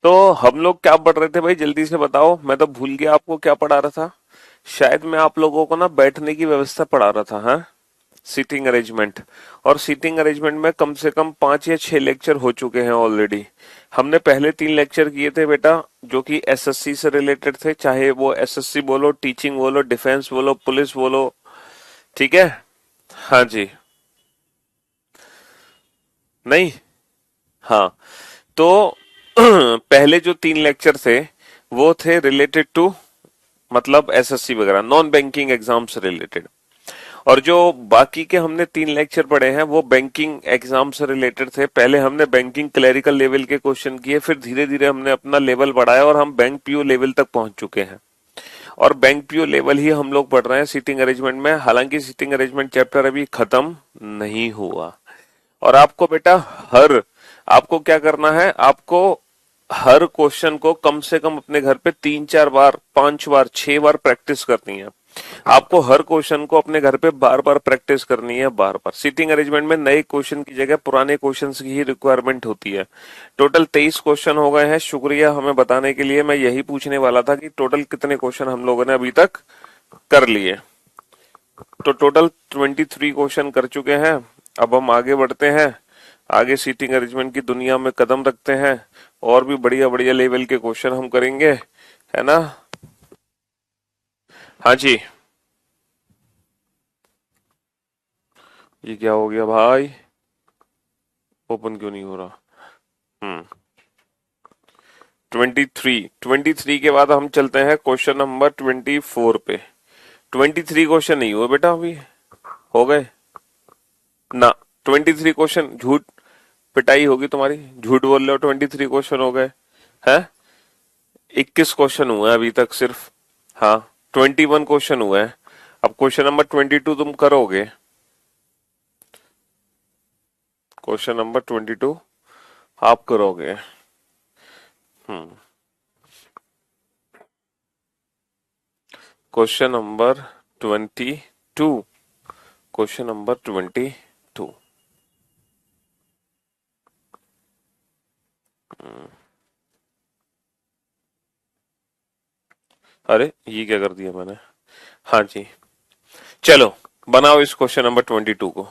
तो हम लोग क्या पढ़ रहे थे भाई, जल्दी से बताओ, मैं तो भूल गया आपको क्या पढ़ा रहा था। शायद मैं आप लोगों को ना बैठने की व्यवस्था पढ़ा रहा था, हाँ। Seating arrangement. और सीटिंग अरेंजमेंट में कम से कम 5 या 6 लेक्चर हो चुके हैं ऑलरेडी। हमने पहले 3 लेक्चर किए थे बेटा, जो कि एसएससी से रिलेटेड थे, चाहे वो एसएससी बोलो, टीचिंग बोलो, डिफेंस बोलो, पुलिस बोलो। ठीक है। हाँ जी। नहीं। हाँ। तो पहले जो 3 लेक्चर थे वो थे रिलेटेड टू, मतलब एसएससी वगैरह, नॉन बैंकिंग एग्जाम से रिलेटेड। और जो बाकी के हमने 3 लेक्चर पढ़े हैं वो बैंकिंग एग्जाम से रिलेटेड थे। पहले हमने बैंकिंग क्लरिकल लेवल के क्वेश्चन किए, फिर धीरे धीरे हमने अपना लेवल बढ़ाया और हम बैंक पीओ लेवल तक पहुंच चुके हैं। और बैंक पीओ लेवल ही हम लोग पढ़ रहे हैं सीटिंग अरेंजमेंट में, हालांकि सीटिंग अरेंजमेंट चैप्टर अभी खत्म नहीं हुआ। और आपको बेटा हर आपको क्या करना है, आपको हर क्वेश्चन को कम से कम अपने घर पे 3 4 बार, 5 बार, 6 बार प्रैक्टिस करनी है। आपको हर क्वेश्चन को अपने घर पे बार बार प्रैक्टिस करनी है, बार बार। सीटिंग अरेंजमेंट में नए क्वेश्चन की जगह पुराने क्वेश्चन की ही रिक्वायरमेंट होती है। टोटल 23 क्वेश्चन हो गए हैं, शुक्रिया हमें बताने के लिए। मैं यही पूछने वाला था कि टोटल कितने क्वेश्चन हम लोगों ने अभी तक कर लिए। तो टोटल 23 क्वेश्चन कर चुके हैं। अब हम आगे बढ़ते हैं, आगे सीटिंग अरेंजमेंट की दुनिया में कदम रखते हैं। और भी बढ़िया बढ़िया लेवल के क्वेश्चन हम करेंगे, है ना। हाँ जी। ये क्या हो गया भाई, ओपन क्यों नहीं हो रहा। 23 के बाद हम चलते हैं क्वेश्चन नंबर 24 पे। 23 क्वेश्चन नहीं हुए बेटा अभी, हो गए ना। 23 क्वेश्चन, झूठ, पिटाई होगी तुम्हारी, झूठ बोल रहे हो। 23 क्वेश्चन हो गए हैं। 21 क्वेश्चन हुए हैं अभी तक सिर्फ। हाँ। 21 क्वेश्चन हुए हैं। अब क्वेश्चन नंबर 22 तुम करोगे। क्वेश्चन नंबर 22 आप करोगे। Question number 22। Question number 22। अरे ये क्या कर दिया मैंने। हाँ जी। चलो बनाओ इस क्वेश्चन नंबर 22 को।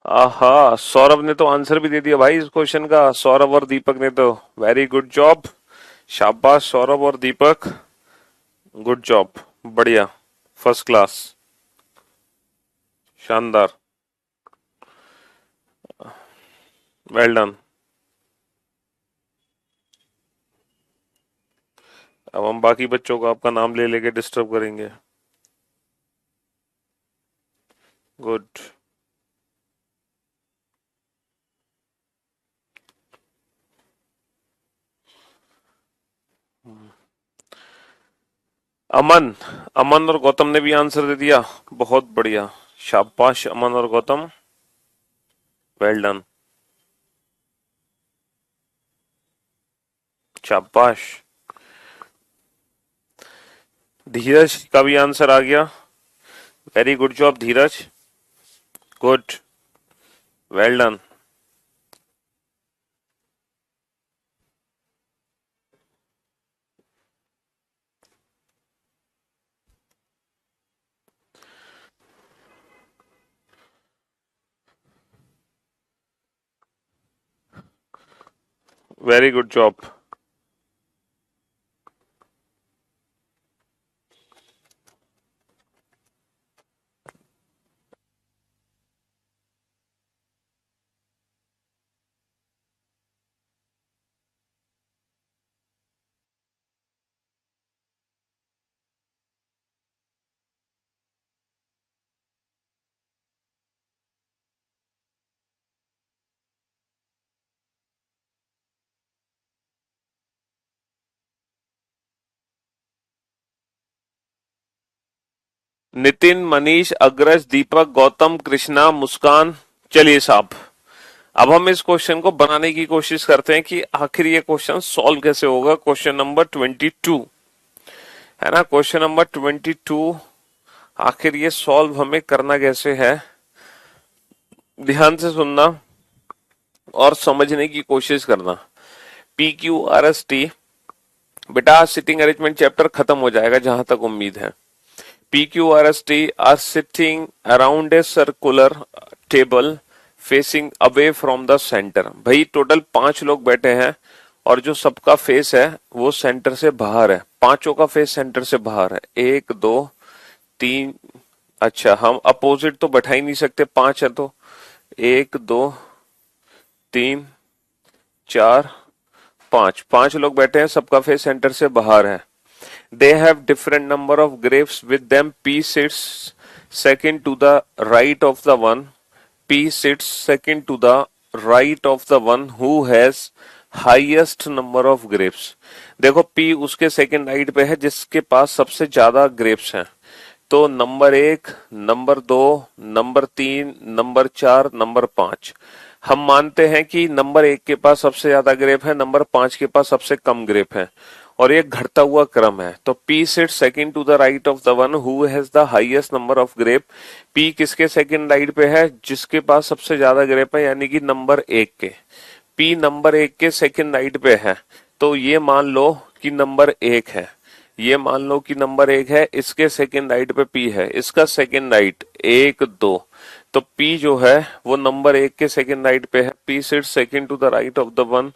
आहा, सौरभ ने तो आंसर भी दे दिया भाई इस क्वेश्चन का, सौरभ और दीपक ने तो। Very good job. शाबाश सौरभ और दीपक, गुड जॉब। बढ़िया। First class. शानदार। Well done. अब हम बाकी बच्चों को आपका नाम ले लेके डिस्टर्ब करेंगे। गुड। अमन, अमन और गौतम ने भी आंसर दे दिया। बहुत बढ़िया। शाबाश अमन और गौतम, वेल डन। शाबाश। धीरज का भी आंसर आ गया। Very good job Dheeraj. Good. Well done. Very good job. Nitin, Manish, Agraj, Deepak, Gautam, Krishna, मुस्कान। चलिए साहब, अब हम इस क्वेश्चन को बनाने की कोशिश करते हैं कि आखिर ये क्वेश्चन सॉल्व कैसे होगा। क्वेश्चन नंबर 22 है ना, क्वेश्चन नंबर 22। आखिर ये सॉल्व हमें करना कैसे है, ध्यान से सुनना और समझने की कोशिश करना। PQRST, बेटा आज सिटिंग अरेंजमेंट चैप्टर खत्म हो जाएगा जहां तक उम्मीद है। PQRST are sitting around a circular table facing away from the centre. भाई टोटल 5 लोग बैठे हैं और जो सबका फेस है वो सेंटर से बाहर है। पांचों का फेस सेंटर से बाहर है। 1 2 3, अच्छा हम अपोजिट तो बैठा ही नहीं सकते, 5 है तो 1 2 3 4 5, 5 लोग बैठे हैं, सबका फेस सेंटर से बाहर है। They have different number of grapes with them. P sits second to the right of the one. P sits second to the right of the one who has highest number of grapes. देखो P उसके second right पे है जिसके पास सबसे ज्यादा grapes हैं। तो number 1, number 2, number 3, number 4, number 5। हम मानते हैं कि नंबर 1 के पास सबसे ज्यादा ग्रेप है, नंबर 5 के पास सबसे कम ग्रेप है और ये घटता हुआ क्रम है। तो P sits second to the right of the one who has the highest number of grape. P किसके सेकंड राइट पे है, जिसके पास सबसे ज्यादा ग्रेप है, यानी कि नंबर 1 के। P नंबर 1 के सेकंड राइट पे है, तो ये मान लो कि नंबर 1 है। ये मान लो कि नंबर 1 है, इसके सेकंड राइट पे P है, इसका सेकंड राइट 1 2। तो P जो है वो नंबर 1 के सेकंड राइट पे है। P sits second to the right of the one,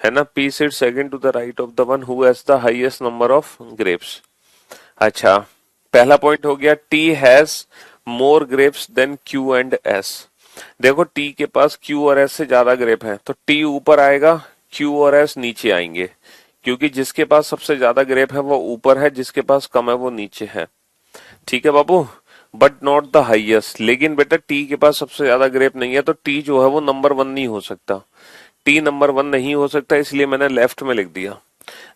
है ना, P sits second to the right of the one who has the highest number of grapes. अच्छा, पहला पॉइंट हो गया। T has more grapes than Q and S। देखो T के पास Q और S से ज्यादा ग्रेप है, तो T ऊपर आएगा, Q और S नीचे आएंगे, क्योंकि जिसके पास सबसे ज्यादा ग्रेप है वो ऊपर है, जिसके पास कम है वो नीचे है। ठीक है बाबू, बट नॉट द हाईएस्ट। लेकिन बेटा टी के पास सबसे ज्यादा ग्रेप नहीं है, तो टी जो है वो नंबर 1 नहीं हो सकता। टी नंबर 1 नहीं हो सकता, इसलिए मैंने लेफ्ट में लिख दिया।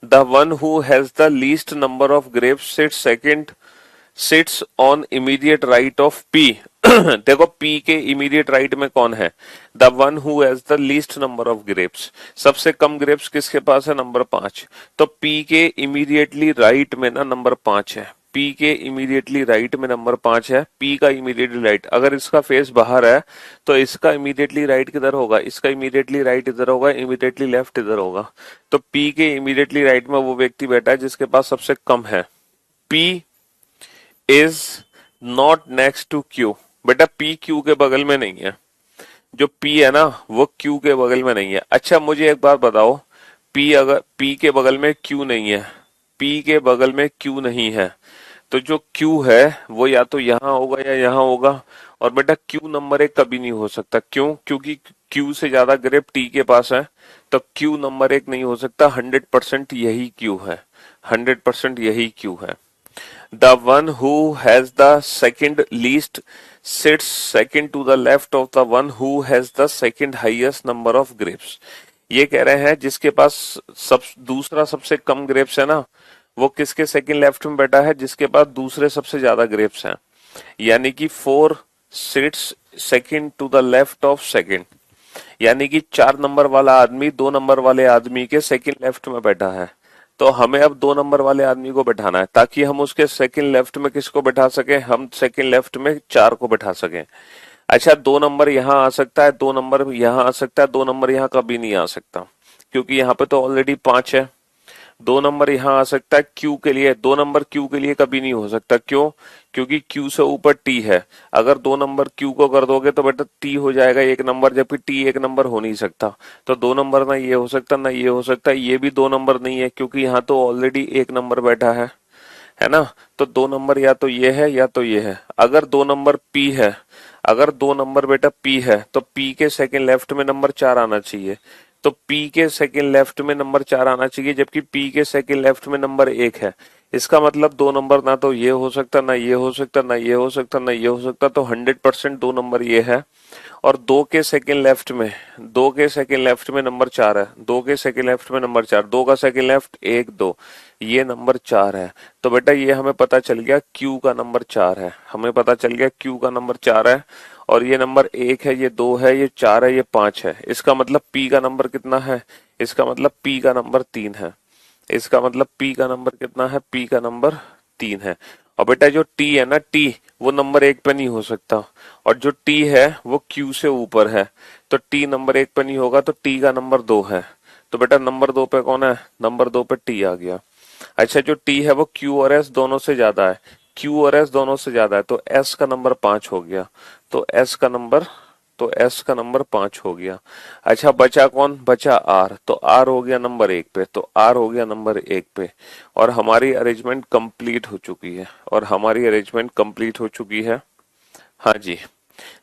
The one who has the least number of grapes sits second, sits on immediate right of P. देखो पी के इमीडिएट राइट में कौन है, the one who has the least number of grapes. सबसे कम ग्रेप्स किसके पास है, नंबर 5। तो पी के इमीडिएटली राइट में ना नंबर 5 है। पी के इमीडिएटली राइट में नंबर 5 है। पी का इमीडिएटली राइट, अगर इसका फेस बाहर है तो इसका इमीडिएटली राइट किधर होगा, इसका इमीडिएटली राइट इधर होगा, इमीडिएटली लेफ्ट इधर होगा। तो पी के इमीडिएटली राइट में वो व्यक्ति बैठा है जिसके पास सबसे कम है। P is not next to Q. बेटा पी क्यू के बगल में नहीं है, जो पी है ना वो क्यू के बगल में नहीं है। अच्छा मुझे एक बात बताओ, पी अगर पी के बगल में क्यू नहीं है, पी के बगल में क्यू नहीं है, तो जो क्यू है वो या तो यहां होगा या यहां होगा। और बेटा क्यू नंबर 1 कभी नहीं हो सकता, क्यों, क्योंकि क्यू से ज्यादा ग्रेप टी के पास है, तो क्यू नंबर 1 नहीं हो सकता। 100% यही क्यू है, 100% यही क्यू है। The one who has the second least sits second to the left of the one who has the second highest number of grapes. ये कह रहे हैं जिसके पास दूसरा सबसे कम ग्रेप्स है ना, वो किसके सेकंड लेफ्ट में बैठा है, जिसके पास दूसरे सबसे ज्यादा ग्रेप्स हैं। यानी कि 4 sits second to the left of second, यानी कि 4 नंबर वाला आदमी 2 नंबर वाले आदमी के सेकंड लेफ्ट में बैठा है। तो हमें अब 2 नंबर वाले आदमी को बैठाना है, ताकि हम उसके सेकंड लेफ्ट में किसको बैठा सके, हम सेकंड लेफ्ट में 4 को बैठा सके। अच्छा 2 नंबर यहाँ आ सकता है, 2 नंबर यहाँ आ सकता है, 2 नंबर यहाँ कभी नहीं आ सकता, क्योंकि यहाँ पे तो ऑलरेडी 5 है। 2 नंबर यहाँ आ सकता है क्यू के लिए, 2 नंबर क्यू के लिए कभी नहीं हो सकता। क्यों, क्योंकि क्यू से ऊपर टी है। अगर 2 नंबर क्यू को कर दोगे तो बेटा टी हो जाएगा 1 नंबर, जबकि टी 1 नंबर हो नहीं सकता। तो 2 नंबर ना ये हो सकता ना ये हो सकता, ये भी 2 नंबर नहीं है, क्योंकि यहाँ तो ऑलरेडी 1 नंबर बैठा है ना। तो 2 नंबर या तो ये है या तो ये है। अगर 2 नंबर पी है, अगर 2 नंबर बेटा पी है, तो पी के सेकंड लेफ्ट में नंबर 4 आना चाहिए। तो पी के सेकंड लेफ्ट में नंबर 4 आना चाहिए, जबकि पी के सेकंड लेफ्ट में नंबर 1 है। इसका मतलब दो नंबर ना तो ये हो सकता, ना ये हो सकता, ना ये हो सकता, ना ये हो सकता, तो 100% दो नंबर ये है। और दो के सेकंड लेफ्ट में नंबर 4 है, दो के सेकंड लेफ्ट में नंबर 4, दो का सेकंड लेफ्ट 1 2, ये नंबर 4 है। तो बेटा ये हमें पता चल गया क्यू का नंबर 4 है, हमें पता चल गया क्यू का नंबर 4 है। और ये नंबर 1 है, ये 2 है, ये 4 है, ये 5 है। इसका मतलब पी का नंबर कितना है? इसका मतलब पी का नंबर 3 है। इसका मतलब पी का नंबर कितना है? पी का नंबर 3 है। और बेटा जो टी है ना, टी, वो नंबर 1 पे नहीं हो सकता, और जो टी है वो क्यू से ऊपर है। तो टी नंबर 1 पे नहीं होगा, तो टी का नंबर 2 है। तो बेटा नंबर 2 पे कौन है? नंबर 2 पे टी आ गया। अच्छा, जो टी है वो क्यू और एस दोनों से ज्यादा है, क्यू और एस दोनों से ज्यादा है, तो एस का नंबर 5 हो गया। तो एस का नंबर तो एस का नंबर 5 हो गया। अच्छा, बचा कौन? बचा आर। तो आर हो गया नंबर 1 पे, तो आर हो गया नंबर 1 पे। और हमारी अरेंजमेंट कंप्लीट हो चुकी है, और हमारी अरेंजमेंट कंप्लीट हो चुकी है। हाँ जी।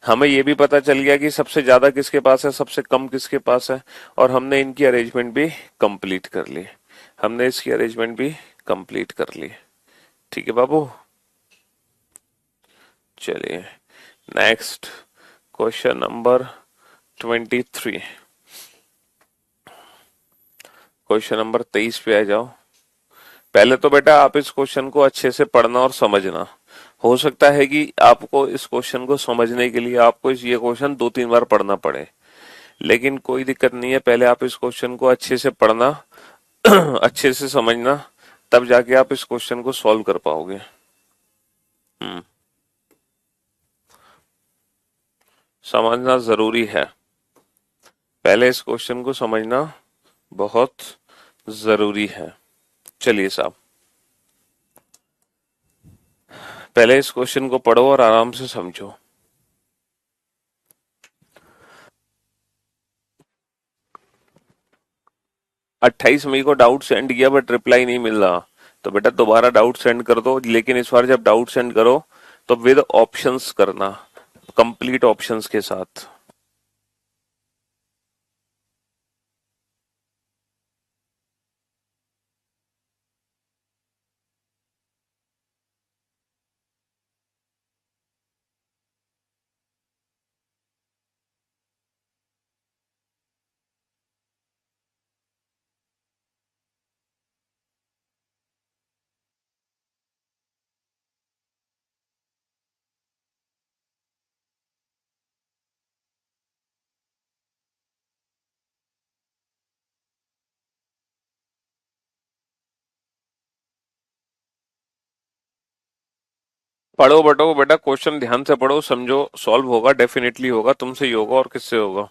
हमें ये भी पता चल गया कि सबसे ज्यादा किसके पास है, सबसे कम किसके पास है। और हमने इनकी अरेंजमेंट भी कंप्लीट कर ली, हमने इसकी अरेंजमेंट भी कंप्लीट कर ली। ठीक है बाबू, चलिए next question number 23। Question number 23 पे आ जाओ। पहले तो बेटा आप इस क्वेश्चन को अच्छे से पढ़ना और समझना। हो सकता है कि आपको इस क्वेश्चन को समझने के लिए आपको ये क्वेश्चन 2-3 बार पढ़ना पड़े, लेकिन कोई दिक्कत नहीं है। पहले आप इस क्वेश्चन को अच्छे से पढ़ना, अच्छे से समझना, तब जाके आप इस क्वेश्चन को सॉल्व कर पाओगे। हम्म, समझना जरूरी है। पहले इस क्वेश्चन को समझना बहुत जरूरी है। चलिए साहब, पहले इस क्वेश्चन को पढ़ो और आराम से समझो। 28 मई को डाउट सेंड किया बट रिप्लाई नहीं मिल रहा, तो बेटा दोबारा डाउट सेंड कर दो, लेकिन इस बार जब डाउट सेंड करो तो विद ऑप्शंस करना, कंप्लीट ऑप्शंस के साथ। पढ़ो बटो बेटा, क्वेश्चन ध्यान से पढ़ो, समझो, सॉल्व होगा, डेफिनेटली होगा, तुमसे ही होगा और किससे होगा।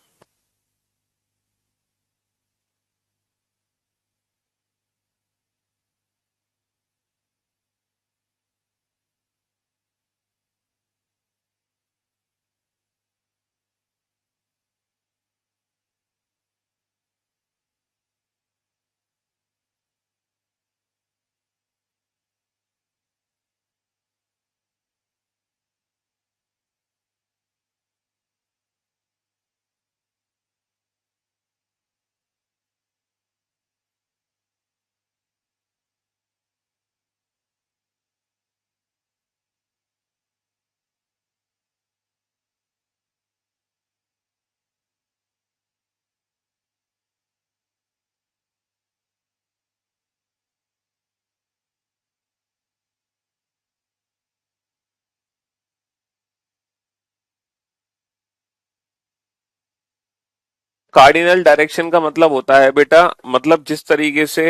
कार्डिनल डायरेक्शन का मतलब होता है बेटा, मतलब जिस तरीके से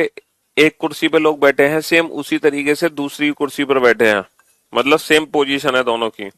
एक कुर्सी पे लोग बैठे हैं, सेम उसी तरीके से दूसरी कुर्सी पर बैठे हैं, मतलब सेम पोजीशन है दोनों की।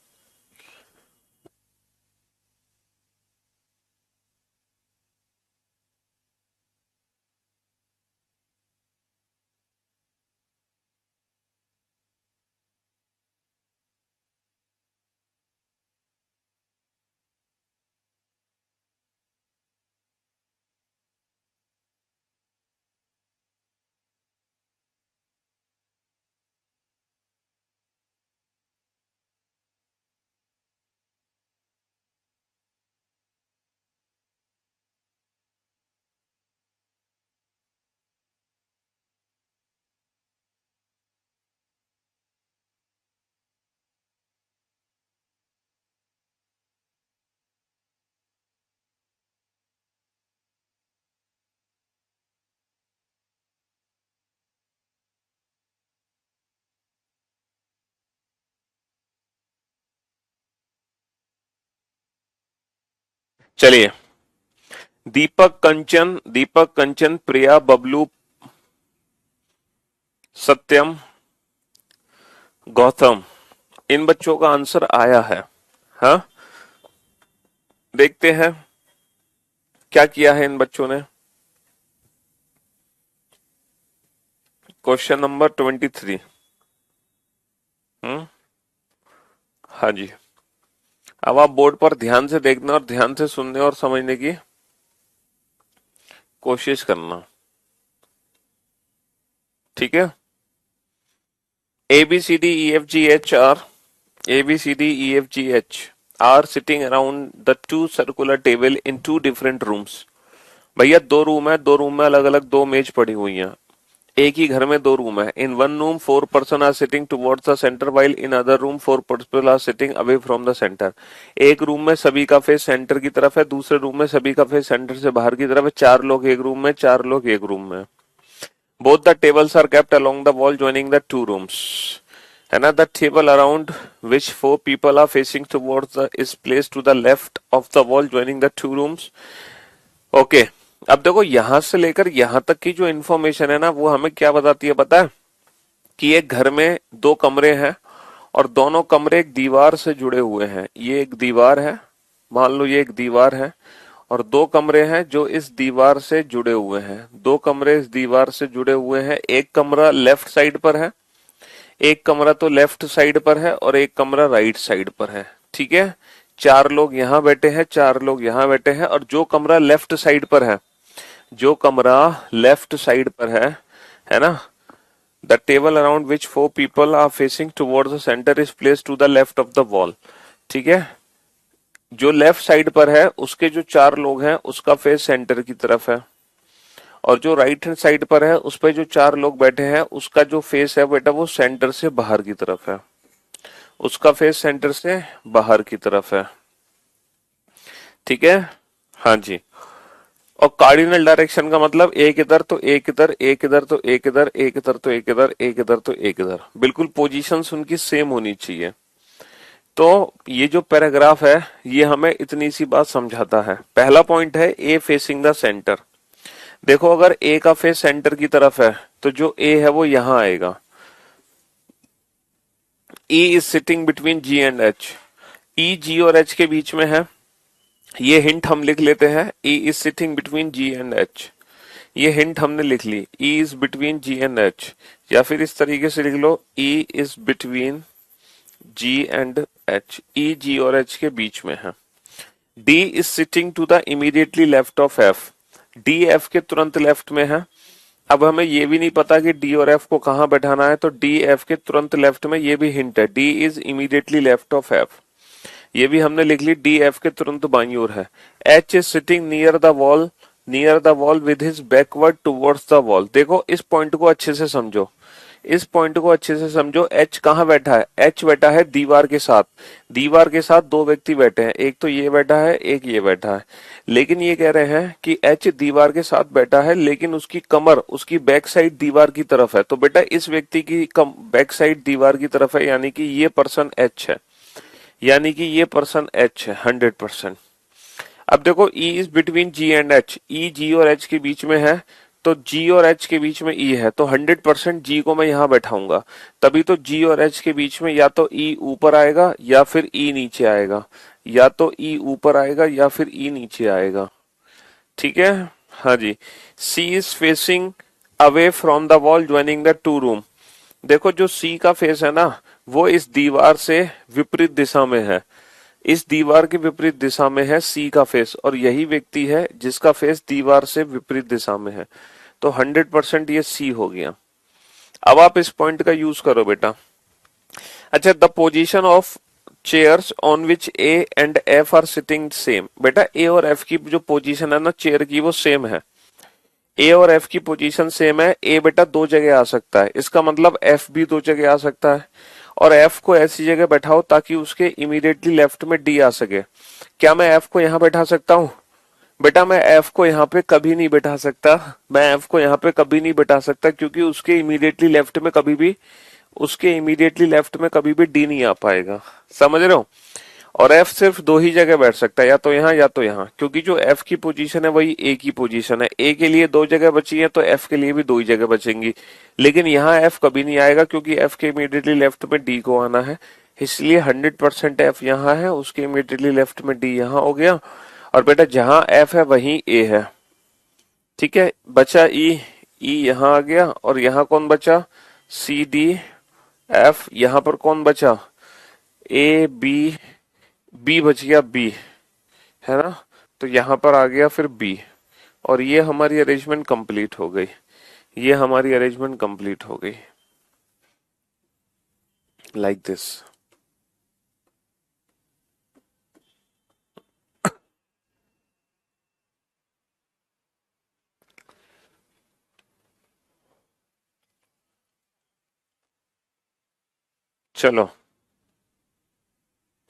चलिए, दीपक कंचन प्रिया बबलू सत्यम गौतम, इन बच्चों का आंसर आया है। हाँ, देखते हैं क्या किया है इन बच्चों ने। Question number 23। हम्म, हाँ जी। अब आप बोर्ड पर ध्यान से देखना और ध्यान से सुनने और समझने की कोशिश करना, ठीक है। A B C D E F G H are A B C D E F G H are sitting around the two circular table in two different rooms. भैया दो रूम है, दो रूम में अलग अलग दो मेज पड़ी हुई हैं। एक ही घर में दो रूम है। In one room four person are sitting towards the centre while in other room four person are sitting away from the centre. एक रूम में सभी का फेस सेंटर की तरफ है, दूसरे रूम में सभी का फेस सेंटर से बाहर की तरफ है। चार लोग एक रूम में, चार लोग एक रूम में। Both the tables are kept along the wall joining the two rooms, है ना। The table around which four people are facing towards the is placed to the left of the wall joining the two rooms. Okay, अब देखो यहां से लेकर यहां तक की जो इन्फॉर्मेशन है ना, वो हमें क्या बताती है पता है? कि एक घर में दो कमरे हैं और दोनों कमरे एक दीवार से जुड़े हुए हैं। ये एक दीवार है, मान लो ये एक दीवार है, और दो कमरे हैं जो इस दीवार से जुड़े हुए हैं। दो कमरे इस दीवार से जुड़े हुए हैं। एक कमरा लेफ्ट साइड पर है, एक कमरा तो लेफ्ट साइड पर है और एक कमरा राइट साइड पर है, ठीक है। चार लोग यहां बैठे हैं, चार लोग यहां बैठे हैं, और जो कमरा लेफ्ट साइड पर है, जो कमरा लेफ्ट साइड पर है ना, the table around which four people are facing towards the centre is placed to the left of the wall, ठीक है। जो लेफ्ट साइड पर है उसके जो चार लोग हैं उसका फेस सेंटर की तरफ है, और जो राइट हैंड साइड पर है उस पर जो चार लोग बैठे हैं उसका जो फेस है बेटा वो सेंटर से बाहर की तरफ है, उसका फेस सेंटर से बाहर की तरफ है, ठीक है। हाँ जी। और कार्डिनल डायरेक्शन का मतलब एक इधर तो एक इधर, एक इधर तो एक इधर, एक इधर तो एक इधर, एक इधर तो एक इधर, बिल्कुल पोजीशंस उनकी सेम होनी चाहिए। तो ये जो पैराग्राफ है ये हमें इतनी सी बात समझाता है। पहला पॉइंट है ए फेसिंग द सेंटर। देखो अगर ए का फेस सेंटर की तरफ है तो जो ए है वो यहां आएगा। E is sitting between G and H, E G और एच के बीच में है। ये हिंट हम लिख लेते हैं, E is sitting between G and H. ये हिंट हमने लिख ली, E is between G and H, या फिर इस तरीके से लिख लो, E is between G and H, E G और एच के बीच में है। D is sitting to the immediately left of F, D F के तुरंत लेफ्ट में है। अब हमें ये भी नहीं पता कि डी और एफ को कहां बैठाना है, तो डी एफ के तुरंत लेफ्ट में, ये भी हिंट है, D is immediately left of F, ये भी हमने लिख ली, डी एफ के तुरंत बाईं ओर है। H is sitting near the wall with his backward towards the wall. देखो इस पॉइंट को अच्छे से समझो, इस पॉइंट को अच्छे से समझो। एच कहां बैठा है? एच बैठा है दीवार के साथ, दीवार के साथ दो व्यक्ति बैठे हैं, एक तो ये बैठा है, एक ये बैठा है। लेकिन ये कह रहे हैं कि एच दीवार के साथ बैठा है लेकिन उसकी कमर उसकी बैक साइड दीवार की तरफ है। तो बेटा इस व्यक्ति की बैक साइड दीवार की तरफ है, यानी कि ये पर्सन एच है, यानी कि ये पर्सन एच है 100%। अब देखो E is between G and H, E G और एच के बीच में है, तो जी और एच के बीच में ई है, तो 100% जी को मैं यहां बैठाऊंगा। तभी तो जी और एच के बीच में या तो ई ऊपर आएगा या फिर ई नीचे आएगा, या तो ई ऊपर आएगा या फिर ई नीचे आएगा, ठीक है। हाँ जी। C is facing away from the wall joining the two room. देखो जो सी का फेस है ना वो इस दीवार से विपरीत दिशा में है, इस दीवार के विपरीत दिशा में है सी का फेस, और यही व्यक्ति है जिसका फेस दीवार से विपरीत दिशा में है, तो 100% ये सी हो गया। अब आप इस पॉइंट का यूज करो बेटा। अच्छा, the position of chairs on which A and F R sitting same. बेटा ए और एफ की जो पोजीशन है ना चेयर की वो सेम है, ए और एफ की पोजीशन सेम है। ए बेटा दो जगह आ सकता है, इसका मतलब एफ भी दो जगह आ सकता है, और एफ को ऐसी जगह बैठाओ ताकि उसके इमीडिएटली लेफ्ट में डी आ सके। क्या मैं एफ को यहां बैठा सकता हूं? बेटा मैं एफ को यहां पे कभी नहीं बैठा सकता, मैं एफ को यहां पे कभी नहीं बैठा सकता, क्योंकि उसके इमीडिएटली लेफ्ट में कभी भी डी नहीं आ पाएगा, समझ रहे हो। और एफ सिर्फ दो ही जगह बैठ सकता है, या तो यहाँ या तो यहाँ, क्योंकि जो एफ की पोजीशन है वही ए की पोजीशन है। ए के लिए दो जगह बची है तो एफ के लिए भी दो ही जगह बचेंगी। लेकिन यहाँ एफ कभी नहीं आएगा क्योंकि एफ के इमीडिएटली लेफ्ट में डी को आना है, इसलिए 100% एफ यहाँ है, उसके इमीडिएटली लेफ्ट में डी यहाँ हो गया। और बेटा जहां एफ है वहीं ए है, ठीक है। बचा ई, ई यहाँ आ गया, और यहाँ कौन बचा, सी डी एफ। यहाँ पर कौन बचा, ए बी, बी बच गया बी, है ना। तो यहाँ पर आ गया फिर बी, और ये हमारी अरेंजमेंट कंप्लीट हो गई, ये हमारी अरेंजमेंट कंप्लीट हो गई, लाइक दिस। चलो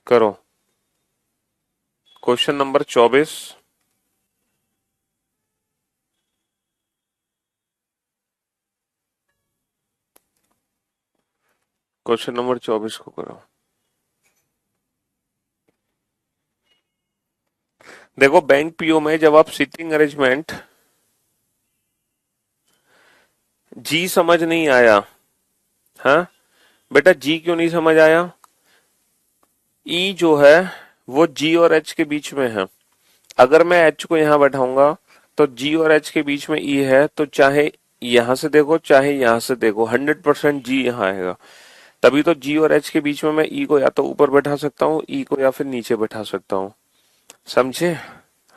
करो क्वेश्चन नंबर 24। क्वेश्चन नंबर 24 को करो। देखो बैंक पीओ में जब आप सीटिंग अरेंजमेंट, जी समझ नहीं आया, हाँ बेटा जी क्यों नहीं समझ आया, ई जो है वो जी और एच के बीच में है। अगर मैं एच को यहां बैठाऊंगा तो जी और एच के बीच में ई है, तो चाहे यहां से देखो चाहे यहां से देखो 100% जी यहां आएगा। तभी तो जी और एच के बीच में मैं ई को या तो ऊपर बैठा सकता हूँ, ई को या फिर नीचे बैठा सकता हूँ, समझे।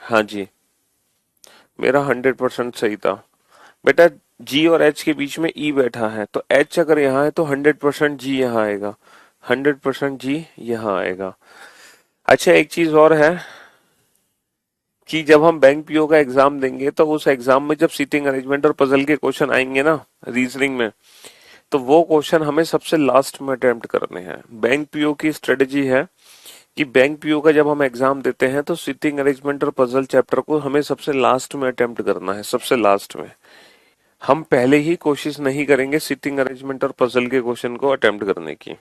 हाँ जी, मेरा 100% सही था बेटा। जी और एच के बीच में ई बैठा है, तो एच अगर यहाँ है तो 100% जी यहाँ आएगा, 100% जी यहाँ आएगा। अच्छा एक चीज और है कि जब हम बैंक पीओ का एग्जाम देंगे तो उस एग्जाम में जब सीटिंग अरेंजमेंट और पजल के क्वेश्चन आएंगे ना रीजनिंग में, तो वो क्वेश्चन हमें सबसे लास्ट में अटेम्प्ट करने हैं। बैंक पीओ की स्ट्रेटजी है कि बैंक पीओ का जब हम एग्जाम देते हैं तो सीटिंग अरेंजमेंट और पजल चैप्टर को हमें सबसे लास्ट में अटेम्प्ट करना है, सबसे लास्ट में। हम पहले ही कोशिश नहीं करेंगे सीटिंग अरेंजमेंट और पजल के क्वेश्चन को अटेम्प्ट करने की।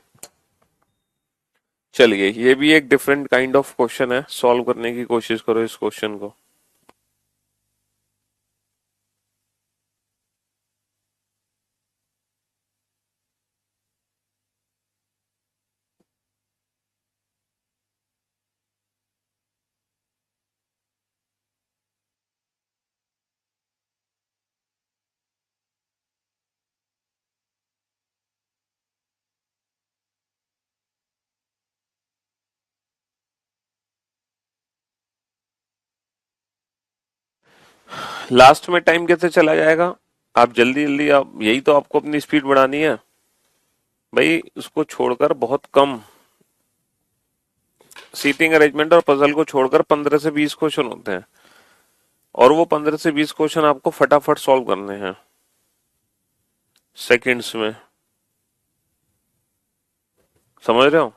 चलिए ये भी एक डिफरेंट काइंड ऑफ क्वेश्चन है, सॉल्व करने की कोशिश करो इस क्वेश्चन को। लास्ट में टाइम कैसे चला जाएगा, आप जल्दी जल्दी, आप यही तो आपको अपनी स्पीड बढ़ानी है भाई। उसको छोड़कर बहुत कम, सीटिंग अरेंजमेंट और पजल को छोड़कर 15 से 20 क्वेश्चन होते हैं, और वो 15 से 20 क्वेश्चन आपको फटाफट सॉल्व करने हैं सेकंड्स में, समझ रहे हो।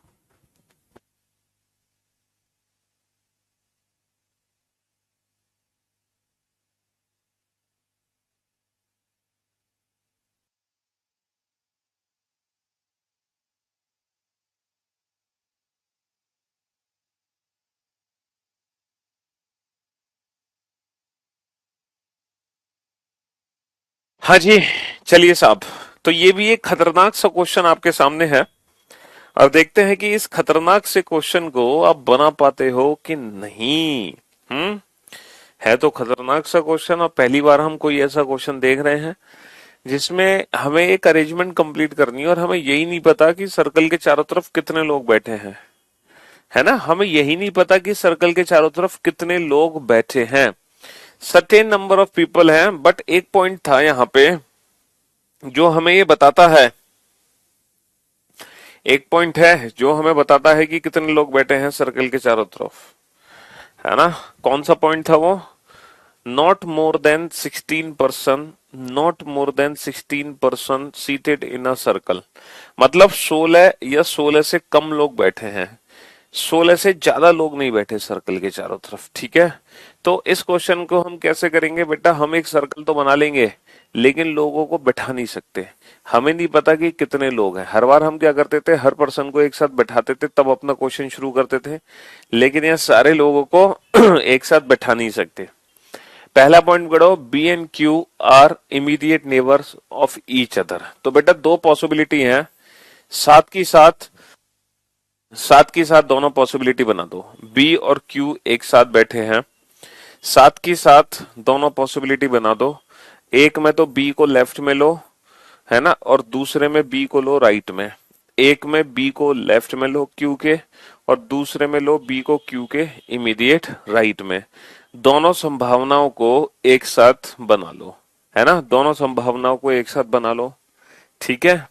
हाँ जी, चलिए साहब, तो ये भी एक खतरनाक सा क्वेश्चन आपके सामने है। अब देखते हैं कि इस खतरनाक से क्वेश्चन को आप बना पाते हो कि नहीं। हम्म, है तो खतरनाक सा क्वेश्चन, और पहली बार हम कोई ऐसा क्वेश्चन देख रहे हैं जिसमें हमें एक अरेंजमेंट कंप्लीट करनी है और हमें यही नहीं पता कि सर्कल के चारों तरफ कितने लोग बैठे हैं, है ना। हमें यही नहीं पता कि सर्कल के चारों तरफ कितने लोग बैठे हैं। सर्टेन नंबर ऑफ पीपल हैं, बट एक पॉइंट था यहाँ पे जो हमें ये बताता है, एक पॉइंट है जो हमें बताता है कि कितने लोग बैठे हैं सर्कल के चारों तरफ, है ना। कौन सा पॉइंट था वो, not more than 16%, not more than 16% seated in a circle. मतलब 16 या 16 से कम लोग बैठे हैं, 16 से ज्यादा लोग नहीं बैठे सर्कल के चारों तरफ, ठीक है। तो इस क्वेश्चन को हम कैसे करेंगे बेटा, हम एक सर्कल तो बना लेंगे, लेकिन लोगों को बैठा नहीं सकते। हमें नहीं पता कि कितने लोग हैं। हर बार हम क्या करते थे, हर पर्सन को एक साथ बैठाते थे, तब अपना क्वेश्चन शुरू करते थे। लेकिन यहाँ सारे लोगों को एक साथ बैठा नहीं सकते। पहला पॉइंट पढ़ो, B and Q are immediate neighbours of each other. तो बेटा दो पॉसिबिलिटी है, साथ की साथ दोनों पॉसिबिलिटी बना दो। बी और क्यू एक साथ बैठे हैं, साथ की साथ दोनों पॉसिबिलिटी बना दो। एक में तो बी को लेफ्ट में लो, है ना, और दूसरे में बी को लो राइट में। एक में बी को लेफ्ट में लो क्यू के, और दूसरे में लो बी को क्यू के इमीडिएट राइट में। दोनों संभावनाओं को एक साथ बना लो, है ना, दोनों संभावनाओं को एक साथ बना लो। ठीक है,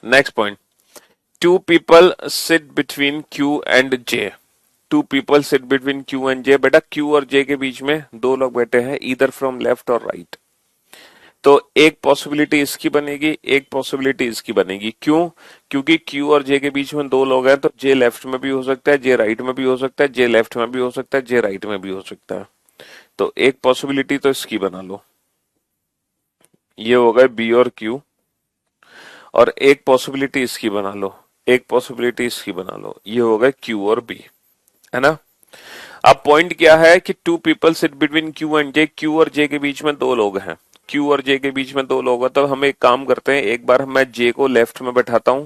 next point, two people sit between Q and J. Two people sit between Q and J. बेटा क्यू और जे के बीच में दो लोग बैठे हैं, इधर फ्रॉम लेफ्ट और राइट। तो एक पॉसिबिलिटी इसकी बनेगी, एक पॉसिबिलिटी इसकी बनेगी। क्यों? क्योंकि क्यू और जे के बीच में दो लोग हैं, तो जे लेफ्ट में भी हो सकता है, जे राइट में भी हो सकता है, जे लेफ्ट में भी हो सकता है, जे राइट में भी हो सकता है। तो एक पॉसिबिलिटी तो इसकी बना लो, ये हो गए बी और क्यू। और एक पॉसिबिलिटी इसकी बना लो, एक पॉसिबिलिटी इसकी बना लो, ये हो गए क्यू और बी, है ना। अब पॉइंट क्या है कि two people sit between Q and J. Q और जे के बीच में दो लोग हैं, क्यू और जे के बीच में दो लोग हैं। तो हम एक काम करते हैं, एक बार मैं जे को लेफ्ट में बैठाता हूं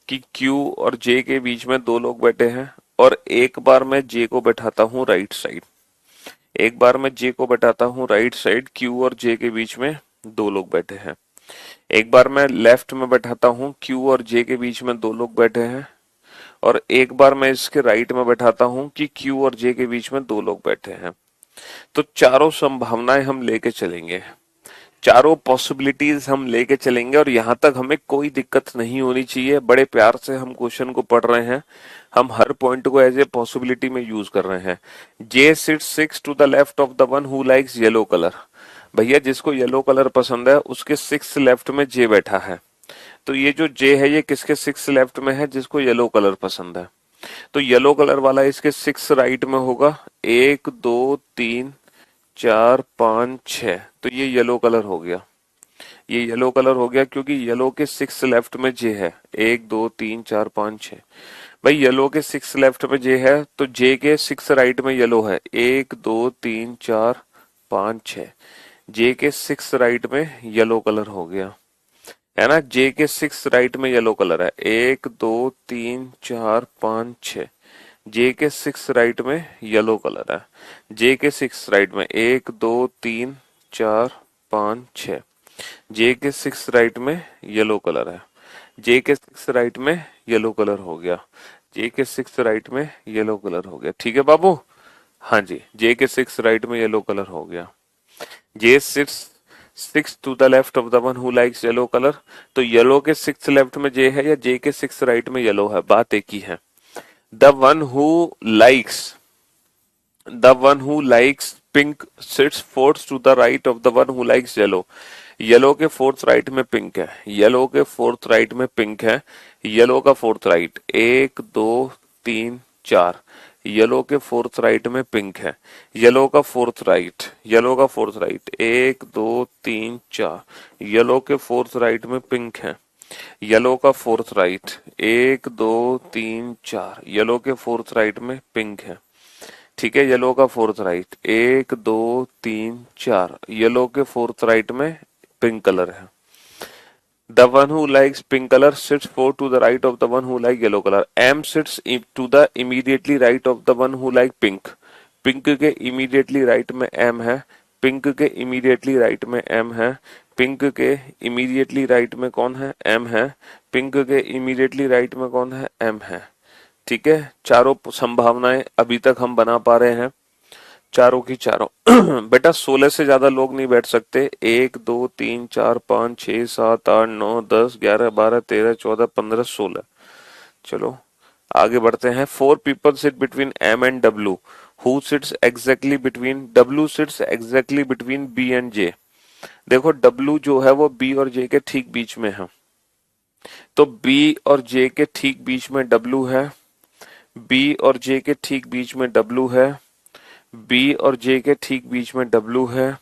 कि क्यू और जे के बीच में दो लोग बैठे हैं, और एक बार मैं जे को बैठाता हूं राइट साइड। एक बार मैं जे को बैठाता हूं राइट साइड, क्यू और जे के बीच में दो लोग बैठे हैं। एक बार मैं लेफ्ट में बैठाता हूं, क्यू और जे के बीच में दो लोग बैठे हैं। और एक बार मैं इसके राइट में बैठाता हूं कि क्यू और जे के बीच में दो लोग बैठे हैं। तो चारों संभावनाएं हम लेके चलेंगे, चारों पॉसिबिलिटीज हम लेके चलेंगे, और यहां तक हमें कोई दिक्कत नहीं होनी चाहिए। बड़े प्यार से हम क्वेश्चन को पढ़ रहे हैं, हम हर पॉइंट को एज ए पॉसिबिलिटी में यूज कर रहे हैं। J sit six to the left of the one who likes yellow colour. भैया जिसको येलो कलर पसंद है उसके सिक्स लेफ्ट में जे बैठा है। तो ये जो जे है ये किसके सिक्स लेफ्ट में है? जिसको येलो कलर पसंद है। तो येलो कलर वाला इसके सिक्स राइट में होगा। एक दो तीन चार पांच छह, तो ये येलो कलर हो गया, ये येलो कलर हो गया, क्योंकि येलो के सिक्स लेफ्ट में जे है। एक दो तीन चार पांच छह, भाई येलो के सिक्स लेफ्ट में जे है, तो जे के सिक्स राइट में येलो है। एक दो तीन चार पांच छह, जे के सिक्स राइट में येलो कलर हो गया, है ना। जे के सिक्स राइट में येलो कलर है। एक दो तीन चार पांच छह, जे के सिक्स राइट में येलो कलर है। जे के सिक्स राइट में एक दो तीन चार पांच छह, जे के सिक्स राइट में येलो कलर है। जे के सिक्स राइट में येलो कलर हो गया, जे के सिक्स राइट में येलो कलर हो गया। ठीक है बाबू, हाँ जी, जे के सिक्स राइट में येलो कलर हो गया। J six six to the left of the one who likes yellow colour. तो येलो के सिक्स लेफ्ट में जे है या जे के सिक्स राइट में येलो है, बात एक ही है। The one who likes the one who likes pink sits fourth to the right of the one who likes yellow. Yellow के फोर्थ राइट में पिंक है, येलो के फोर्थ राइट में पिंक है। येलो का फोर्थ राइट एक दो तीन चार, येलो के फोर्थ राइट में पिंक है। येलो का फोर्थ राइट, येलो का फोर्थ राइट एक दो तीन चार, येलो के फोर्थ राइट में पिंक है। येलो का फोर्थ राइट एक दो तीन चार, येलो के फोर्थ राइट में पिंक है। ठीक है, येलो का फोर्थ राइट एक दो तीन चार, येलो के फोर्थ राइट में पिंक कलर है। The one who likes pink colour sits four to the right of the one who like yellow colour. M sits to the immediately right of the one who like pink. Pink के immediately right में M है, pink के immediately right में M है, pink के immediately right में कौन है? एम है। पिंक के इमीडिएटली राइट में कौन है? एम है। ठीक है, चारों संभावनाएं अभी तक हम बना पा रहे हैं, चारों की चारों। बेटा 16 से ज्यादा लोग नहीं बैठ सकते। एक दो तीन चार पाँच छह सात आठ नौ 10 11 12 13 14 15 16। चलो आगे बढ़ते हैं। Four people sit between M and W. Who sits exactly between? W sits exactly between B and J. देखो डब्ल्यू जो है वो बी और जे के ठीक बीच में है, तो बी और जे के ठीक बीच में डब्ल्यू है, बी और जे के ठीक बीच में डब्ल्यू है, बी और जे के ठीक बीच में डब्लू है,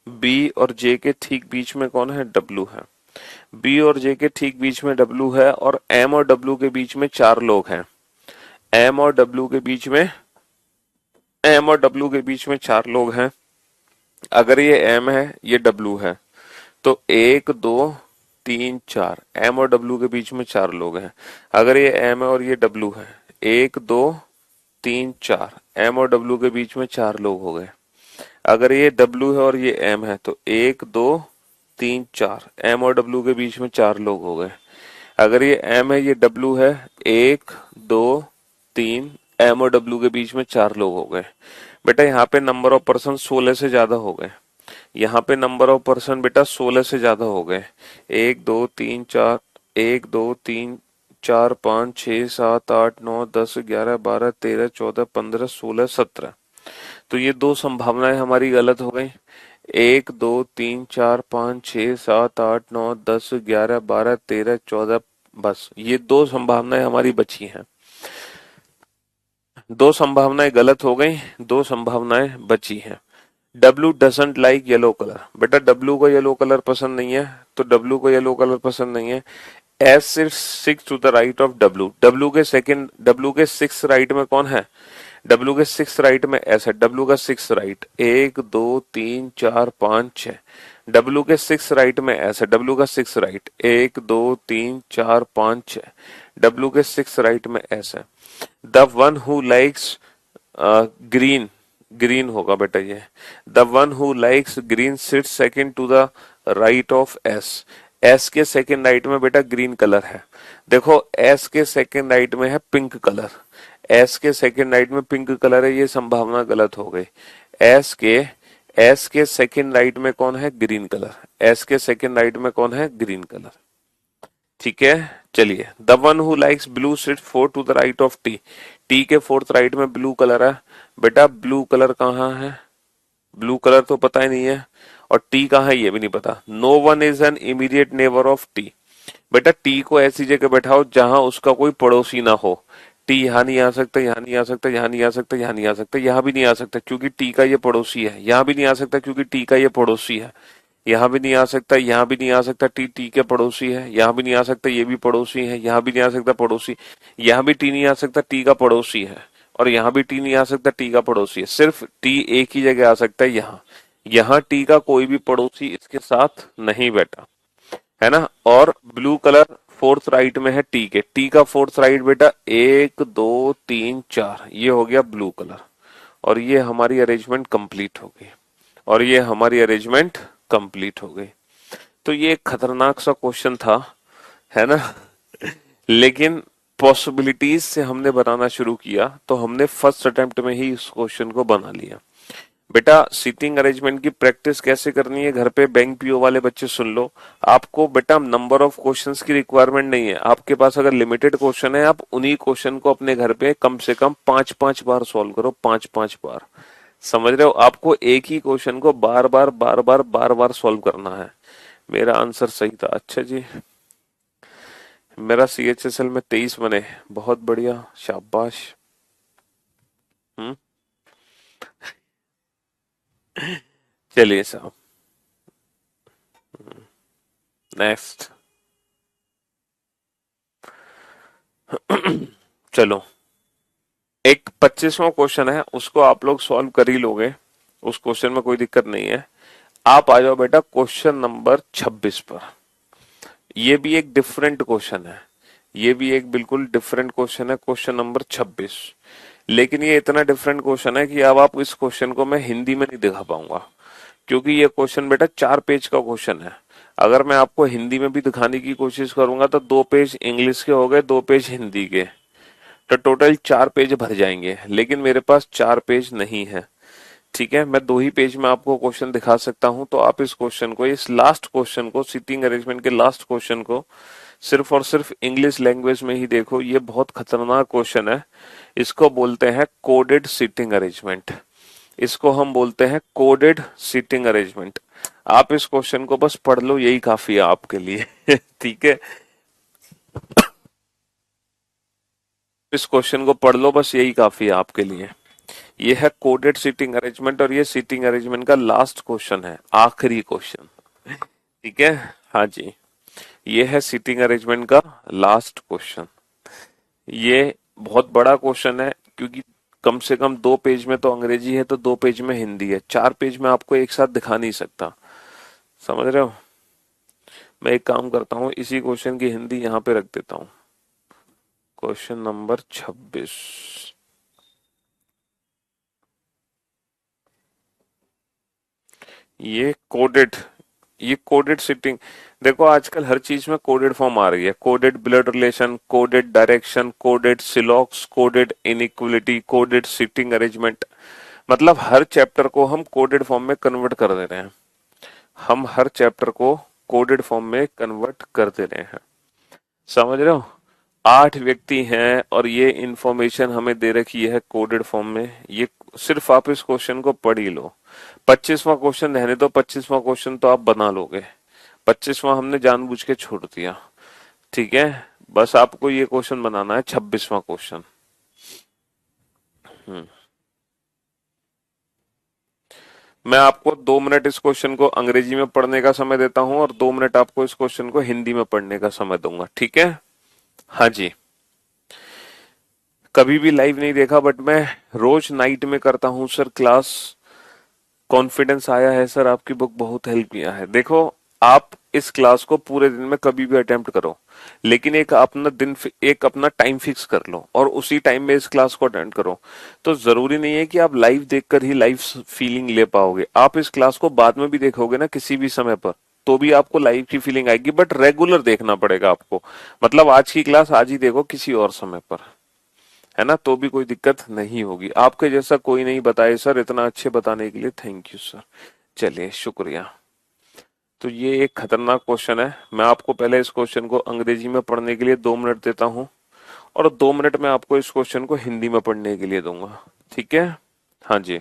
बी और जे के ठीक बीच में कौन है, डब्लू है। बी और जे के ठीक बीच में डब्लू है और एम और डब्लू के बीच में चार लोग हैं। एम और डब्लू के बीच में एम और डब्लू के बीच में चार लोग हैं। अगर ये एम है, ये डब्लू है, तो एक दो तीन चार, एम और डब्लू के बीच में चार लोग हैं। अगर ये एम है और ये डब्लू है, एक दो तीन चार, एम और डब्लू के बीच में चार लोग हो गए। अगर ये डब्लू है और ये एम है, तो एक दो तीन चार, एम और डब्लू के बीच में चार लोग हो गए। अगर ये एम है, ये डब्लू है, एक दो तीन, एम और डब्लू के बीच में चार लोग हो गए। बेटा यहाँ पे नंबर ऑफ पर्सन 16 से ज्यादा हो गए। यहाँ पे नंबर ऑफ पर्सन बेटा 16 से ज्यादा हो गए। एक दो तीन चार, एक दो तीन चार पाँच छः सात आठ नौ 10 11 12 13 14 15 16 17। तो ये दो संभावनाएं हमारी गलत हो गई। एक दो तीन चार पाँच छः सात आठ नौ 10 11 12 13 14, बस ये दो संभावनाएं हमारी बची हैं। दो संभावनाएं गलत हो गई, दो संभावनाएं बची हैं। W doesn't like yellow colour, बेटा डब्लू को येलो कलर पसंद नहीं है, तो डब्लू को येलो कलर पसंद नहीं है। एस सिर्फ six to the right of W, W के सिक्स राइट में कौन है, डब्लू के सिक्स राइट में एस है। डब्लू का सिक्स राइट एक दो तीन चार पाँच छः, डब्लू के सिक्स राइट में एस है। डब्लू का सिक्स राइट एक दो तीन चार पाँच छः, डब्लू के सिक्स राइट में एस है। The one who likes green, green होगा बेटा ये। The one who likes green sit second to the right of S, S के सेकंड राइट में बेटा ग्रीन कलर है। देखो एस के सेकंड राइट में है पिंक कलर, एस के सेकंड राइट में पिंक कलर है, ये संभावना गलत हो गई। एस के एस के सेकंड राइट में कौन है, ग्रीन कलर। एस के सेकंड राइट में कौन है, ग्रीन कलर। ठीक है, चलिए। The one who likes blue sit four to the right of T, T के फोर्थ राइट में ब्लू कलर है। बेटा ब्लू कलर कहाँ है, ब्लू कलर तो पता ही नहीं है, और टी कहाँ है ये भी नहीं पता। No one is an immediate neighbour of T, बेटा टी को ऐसी जगह बैठाओ जहां उसका कोई पड़ोसी ना हो। टी यहाँ नहीं आ सकता, यहाँ नहीं आ सकता, यहाँ नहीं आ सकता, यहाँ नहीं आ सकता, यहाँ भी नहीं आ सकता क्योंकि टी का ये पड़ोसी है। यहाँ भी नहीं आ सकता क्योंकि टी का ये पड़ोसी है। यहाँ भी नहीं आ सकता, यहाँ भी नहीं आ सकता, टी टी के पड़ोसी है। यहाँ भी नहीं आ सकता, ये भी पड़ोसी है। यहाँ भी नहीं आ सकता पड़ोसी, यहाँ भी टी नहीं आ सकता, टी का पड़ोसी है। और यहाँ भी टी नहीं आ सकता, टी का पड़ोसी है। सिर्फ टी एक ही जगह आ सकता है, यहाँ। यहाँ टी का कोई भी पड़ोसी इसके साथ नहीं बैठा, है ना। और ब्लू कलर फोर्थ राइट में है टी के, टी का फोर्थ राइट बेटा एक दो तीन चार, ये हो गया ब्लू कलर। और ये हमारी अरेंजमेंट कंप्लीट हो गई, और ये हमारी अरेंजमेंट कंप्लीट हो गई। तो ये एक खतरनाक सा क्वेश्चन था, है ना। लेकिन पॉसिबिलिटीज से हमने बनाना शुरू किया तो हमने फर्स्ट अटेम्प्ट में ही इस क्वेश्चन को बना लिया। बेटा सीटिंग अरेंजमेंट की प्रैक्टिस कैसे करनी है घर पे, बैंक पीओ वाले बच्चे सुन लो। आपको बेटा नंबर ऑफ क्वेश्चंस की रिक्वायरमेंट नहीं है। आपके पास अगर लिमिटेड क्वेश्चन है, आप उन्हीं क्वेश्चन को अपने घर पे कम से कम 5-5 बार सॉल्व करो, 5-5 बार। समझ रहे हो, आपको एक ही क्वेश्चन को बार बार सॉल्व करना है। मेरा आंसर सही था, अच्छा जी। मेरा सीएचएसएल में 23 बने, बहुत बढ़िया, शाबाश। हम्म, चलिए साहब, नेक्स्ट। चलो, एक 25वां क्वेश्चन है, उसको आप लोग सॉल्व कर ही लोगे, उस क्वेश्चन में कोई दिक्कत नहीं है। आप आ जाओ बेटा क्वेश्चन नंबर 26 पर। ये भी एक डिफरेंट क्वेश्चन है, ये भी एक बिल्कुल डिफरेंट क्वेश्चन है, क्वेश्चन नंबर 26। लेकिन ये इतना डिफरेंट क्वेश्चन है कि अब आप इस क्वेश्चन को मैं हिंदी में नहीं दिखा पाऊंगा, क्योंकि ये क्वेश्चन बेटा 4 पेज का क्वेश्चन है। अगर मैं आपको हिंदी में भी दिखाने की कोशिश करूंगा तो 2 पेज इंग्लिश के हो गए, 2 पेज हिंदी के, तो टोटल 4 पेज भर जाएंगे। लेकिन मेरे पास 4 पेज नहीं है, ठीक है। मैं 2 ही पेज में आपको क्वेश्चन दिखा सकता हूं। तो आप इस क्वेश्चन को, इस लास्ट क्वेश्चन को, सीटिंग अरेंजमेंट के लास्ट क्वेश्चन को सिर्फ और सिर्फ इंग्लिश लैंग्वेज में ही देखो। ये बहुत खतरनाक क्वेश्चन है। इसको बोलते हैं कोडेड सीटिंग अरेंजमेंट, इसको हम बोलते हैं कोडेड सीटिंग अरेंजमेंट। आप इस क्वेश्चन को बस पढ़ लो, यही काफी है आपके लिए। ठीक है, इस क्वेश्चन को पढ़ लो, बस यही काफी है आपके लिए। ये है कोडेड सीटिंग अरेंजमेंट, और ये सीटिंग अरेंजमेंट का लास्ट क्वेश्चन है, आखिरी क्वेश्चन। ठीक है, हाँ जी, ये है सीटिंग अरेंजमेंट का लास्ट क्वेश्चन। ये बहुत बड़ा क्वेश्चन है, क्योंकि कम से कम 2 पेज में तो अंग्रेजी है, तो 2 पेज में हिंदी है, 4 पेज में आपको एक साथ दिखा नहीं सकता। समझ रहे हो? मैं एक काम करता हूँ, इसी क्वेश्चन की हिंदी यहाँ पे रख देता हूँ। Question number 26। ये कोडेड सिटिंग। देखो आजकल हर चीज में कोडेड फॉर्म आ रही है, coded blood relation, coded direction, coded सिलॉक्स, coded inequality, coded sitting arrangement. मतलब हर चैप्टर को हम कोडेड फॉर्म में कन्वर्ट कर दे रहे हैं। हम हर चैप्टर को कोडेड फॉर्म में कन्वर्ट कर दे रहे हैं। समझ रहे हो? 8 व्यक्ति हैं और ये इंफॉर्मेशन हमें दे रखी है कोडेड फॉर्म में। ये सिर्फ आप इस क्वेश्चन को पढ़ ही लो। 25वां क्वेश्चन रहने दो, 25वां क्वेश्चन तो आप बना लोगे, 25वां हमने जानबूझ के छोड़ दिया। ठीक है, बस आपको ये क्वेश्चन बनाना है, 26वां क्वेश्चन। हम्म। मैं आपको 2 मिनट इस क्वेश्चन को अंग्रेजी में पढ़ने का समय देता हूं, और 2 मिनट आपको इस क्वेश्चन को हिंदी में पढ़ने का समय दूंगा। ठीक है? हाँ जी। कभी भी लाइव नहीं देखा, बट मैं रोज नाइट में करता हूँ सर क्लास। कॉन्फिडेंस आया है सर, आपकी बुक बहुत हेल्प किया है। देखो, आप इस क्लास को पूरे दिन में कभी भी अटेम्प्ट करो, लेकिन एक अपना टाइम फिक्स कर लो और उसी टाइम में इस क्लास को अटेंड करो। तो जरूरी नहीं है कि आप लाइव देखकर ही लाइव फीलिंग ले पाओगे। आप इस क्लास को बाद में भी देखोगे ना किसी भी समय पर, तो भी आपको लाइव की फीलिंग आएगी, बट रेगुलर देखना पड़ेगा आपको। मतलब आज की क्लास आज ही देखो, किसी और समय पर, है ना, तो भी कोई दिक्कत नहीं होगी। आपके जैसा कोई नहीं बताए सर, इतना अच्छे बताने के लिए थैंक यू सर। चलिए, शुक्रिया। तो ये एक खतरनाक क्वेश्चन है। मैं आपको पहले इस क्वेश्चन को अंग्रेजी में पढ़ने के लिए 2 मिनट देता हूँ, और 2 मिनट में आपको इस क्वेश्चन को हिंदी में पढ़ने के लिए दूंगा। ठीक है? हाँ जी।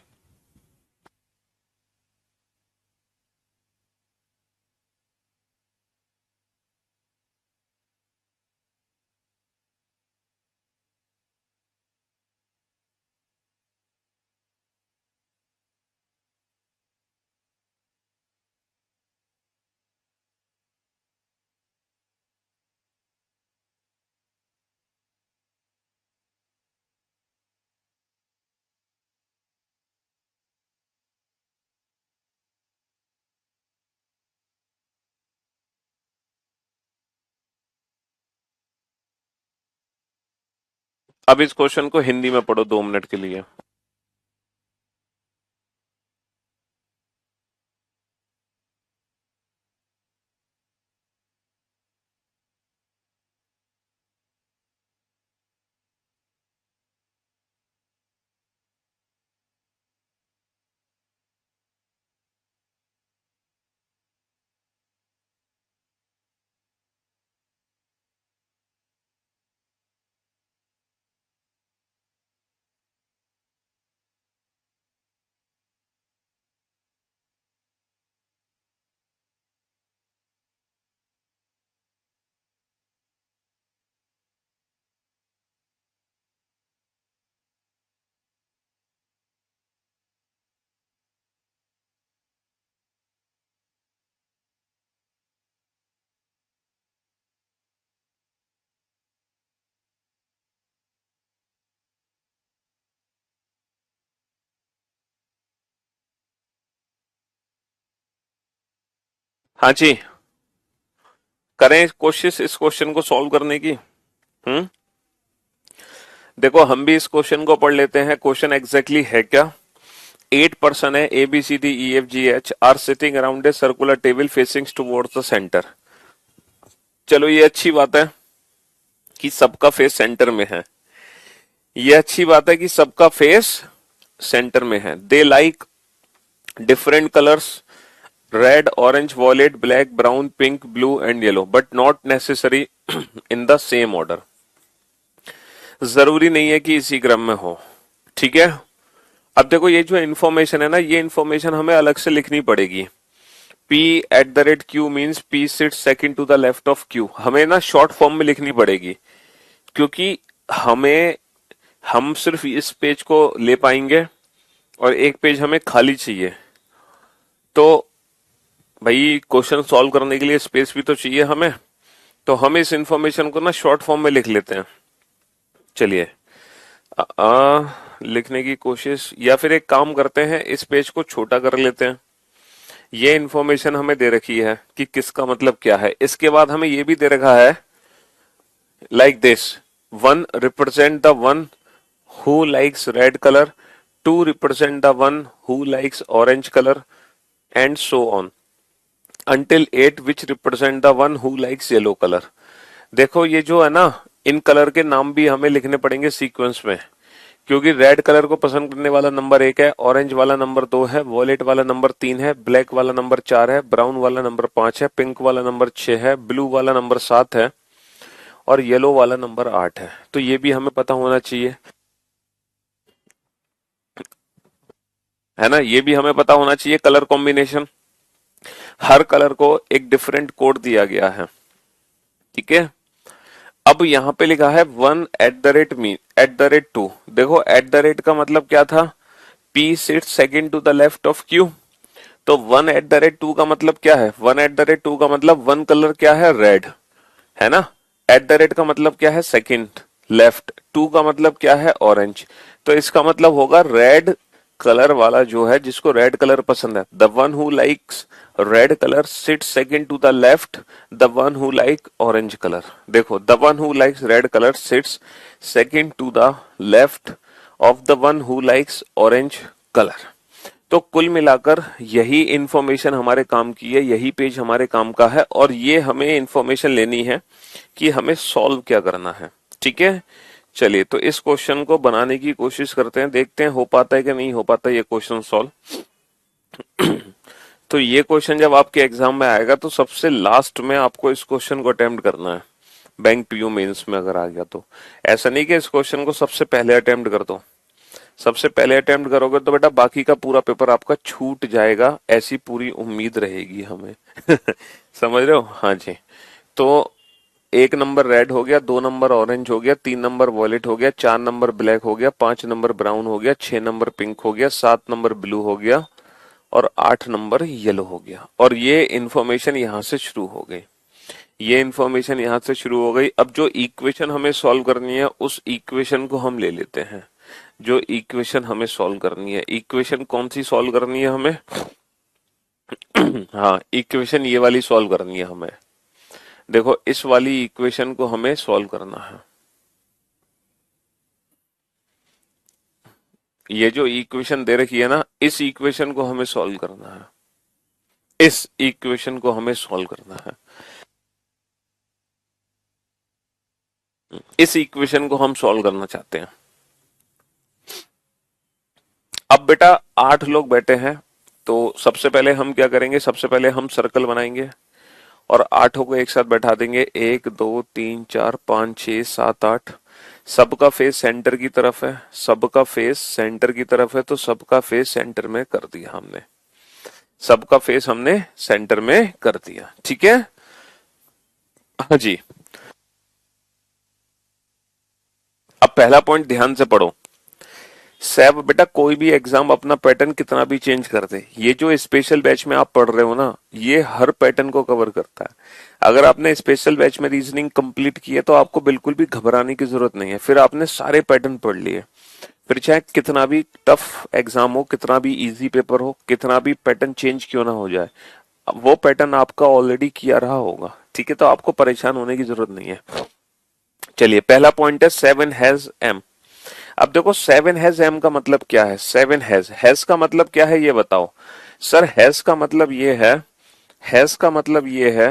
अब इस क्वेश्चन को हिंदी में पढ़ो 2 मिनट के लिए। हाँ जी, करें कोशिश इस क्वेश्चन को सॉल्व करने की। हम्म। देखो, हम भी इस क्वेश्चन को पढ़ लेते हैं। क्वेश्चन एग्जैक्टली है क्या? 8 पर्सन है, ABCDEFGH are sitting around a circular table facing towards the centre. चलो, ये अच्छी बात है कि सबका फेस सेंटर में है। ये अच्छी बात है कि सबका फेस सेंटर में है। They like different colours, red, orange, violet, black, brown, pink, blue and yellow, but not necessary in the same order. जरूरी नहीं है कि इसी क्रम में हो। ठीक है? अब देखो, ये जो इन्फॉर्मेशन है ना, ये इन्फॉर्मेशन हमें अलग से लिखनी पड़ेगी। P@Q means P sit second to the left of Q, हमें ना शॉर्ट फॉर्म में लिखनी पड़ेगी, क्योंकि हमें हम सिर्फ इस पेज को ले पाएंगे और एक पेज हमें खाली चाहिए। तो भाई क्वेश्चन सॉल्व करने के लिए स्पेस भी तो चाहिए हमें, तो हम इस इंफॉर्मेशन को ना शॉर्ट फॉर्म में लिख लेते हैं। चलिए लिखने की कोशिश, या फिर एक काम करते हैं, इस पेज को छोटा कर लेते हैं। ये इंफॉर्मेशन हमें दे रखी है कि किसका मतलब क्या है। इसके बाद हमें ये भी दे रखा है like this: 1 represent the one who likes red color, 2 represent the one who likes orange color, and so on until 8 which represent the one who likes yellow color। देखो ये जो है ना, इन कलर के नाम भी हमें लिखने पड़ेंगे सीक्वेंस में, क्योंकि रेड कलर को पसंद करने वाला नंबर 1 है, ऑरेंज वाला नंबर 2 है, वॉयलेट वाला नंबर 3 है, ब्लैक वाला नंबर 4 है, ब्राउन वाला नंबर 5 है, पिंक वाला नंबर 6 है, ब्लू वाला नंबर 7 है, और येलो वाला नंबर 8 है। तो ये भी हमें पता होना चाहिए, है ना, ये भी हमें पता होना चाहिए। कलर कॉम्बिनेशन, हर कलर को एक डिफरेंट कोड दिया गया है, ठीक है। अब यहाँ पे लिखा है 1 at the rate mean at the rate 2। देखो एट द रेट का मतलब क्या था, P sits second to the left of Q। तो 1 एट द रेट 2 का मतलब क्या है, 1 एट द रेट 2 का मतलब वन कलर क्या है, रेड, है ना। एट द रेट का मतलब क्या है, सेकंड लेफ्ट, 2 का मतलब क्या है, ऑरेंज। तो इसका मतलब होगा रेड कलर वाला जो है, जिसको रेड कलर पसंद है, the one who likes red colour sit second to the left the one who like orange colour. देखो the one who likes red colour sits second to the left of the one who likes orange colour. तो कुल मिलाकर यही information हमारे काम की है, यही पेज हमारे काम का है, और ये हमें इंफॉर्मेशन लेनी है कि हमें सॉल्व क्या करना है, ठीक है। चलिए तो इस क्वेश्चन को बनाने की कोशिश करते हैं, देखते हैं हो पाता है कि नहीं हो पाता ये क्वेश्चन सॉल्व। तो ये क्वेश्चन जब आपके एग्जाम में आएगा तो सबसे लास्ट में आपको इस क्वेश्चन को अटेम्प्ट करना है, बैंक पीयू मेंस में अगर आ गया तो। ऐसा नहीं कि इस क्वेश्चन को सबसे पहले अटेम्प्ट कर दो, सबसे पहले अटेम्प्ट करोगे तो बेटा बाकी का पूरा पेपर आपका छूट जाएगा, ऐसी पूरी उम्मीद रहेगी हमें। समझ रहे हो, हाँ जी। तो 1 नंबर रेड हो गया, 2 नंबर ऑरेंज हो गया, 3 नंबर वॉयलेट हो गया, 4 नंबर ब्लैक हो गया, 5 नंबर ब्राउन हो गया, 6 नंबर पिंक हो गया, 7 नंबर ब्लू हो गया, और 8 नंबर येलो हो गया। और ये इंफॉर्मेशन यहां से शुरू हो गई, ये इंफॉर्मेशन यहां से शुरू हो गई। अब जो इक्वेशन हमें सॉल्व करनी है उस इक्वेशन को हम ले लेते हैं। जो इक्वेशन हमें सॉल्व करनी है, इक्वेशन कौन सी सॉल्व करनी है हमें? हाँ, इक्वेशन ये वाली सॉल्व करनी है हमें। देखो इस वाली इक्वेशन को हमें सॉल्व करना है। ये जो इक्वेशन दे रखी है ना, इस इक्वेशन को हमें सॉल्व करना है, इस इक्वेशन को हमें सॉल्व करना है। इस इक्वेशन को हम सॉल्व करना चाहते हैं। अब बेटा 8 लोग बैठे हैं, तो सबसे पहले हम क्या करेंगे, सबसे पहले हम सर्कल बनाएंगे और 8 को एक साथ बैठा देंगे। 1 2 3 4 5 6 7 8। सबका फेस सेंटर की तरफ है, सबका फेस सेंटर की तरफ है, तो सबका फेस सेंटर में कर दिया हमने, सबका फेस हमने सेंटर में कर दिया, ठीक है। हाँ जी। अब पहला पॉइंट ध्यान से पढ़ो। सैब बेटा कोई भी एग्जाम अपना पैटर्न कितना भी चेंज कर दे, ये जो स्पेशल बैच में आप पढ़ रहे हो ना, ये हर पैटर्न को कवर करता है। अगर आपने स्पेशल बैच में रीजनिंग कंप्लीट की है तो आपको बिल्कुल भी घबराने की जरूरत नहीं है, फिर आपने सारे पैटर्न पढ़ लिए। फिर चाहे कितना भी टफ एग्जाम हो, कितना भी इजी पेपर हो, कितना भी पैटर्न चेंज क्यों ना हो जाए, वो पैटर्न आपका ऑलरेडी किया रहा होगा, ठीक है। तो आपको परेशान होने की जरूरत नहीं है। चलिए पहला पॉइंट है 7 हैज एम। अब देखो 7 हैज एम का मतलब क्या है, 7 हैज का मतलब क्या है ये बताओ। सर हैज का मतलब ये है, हैज का मतलब ये है,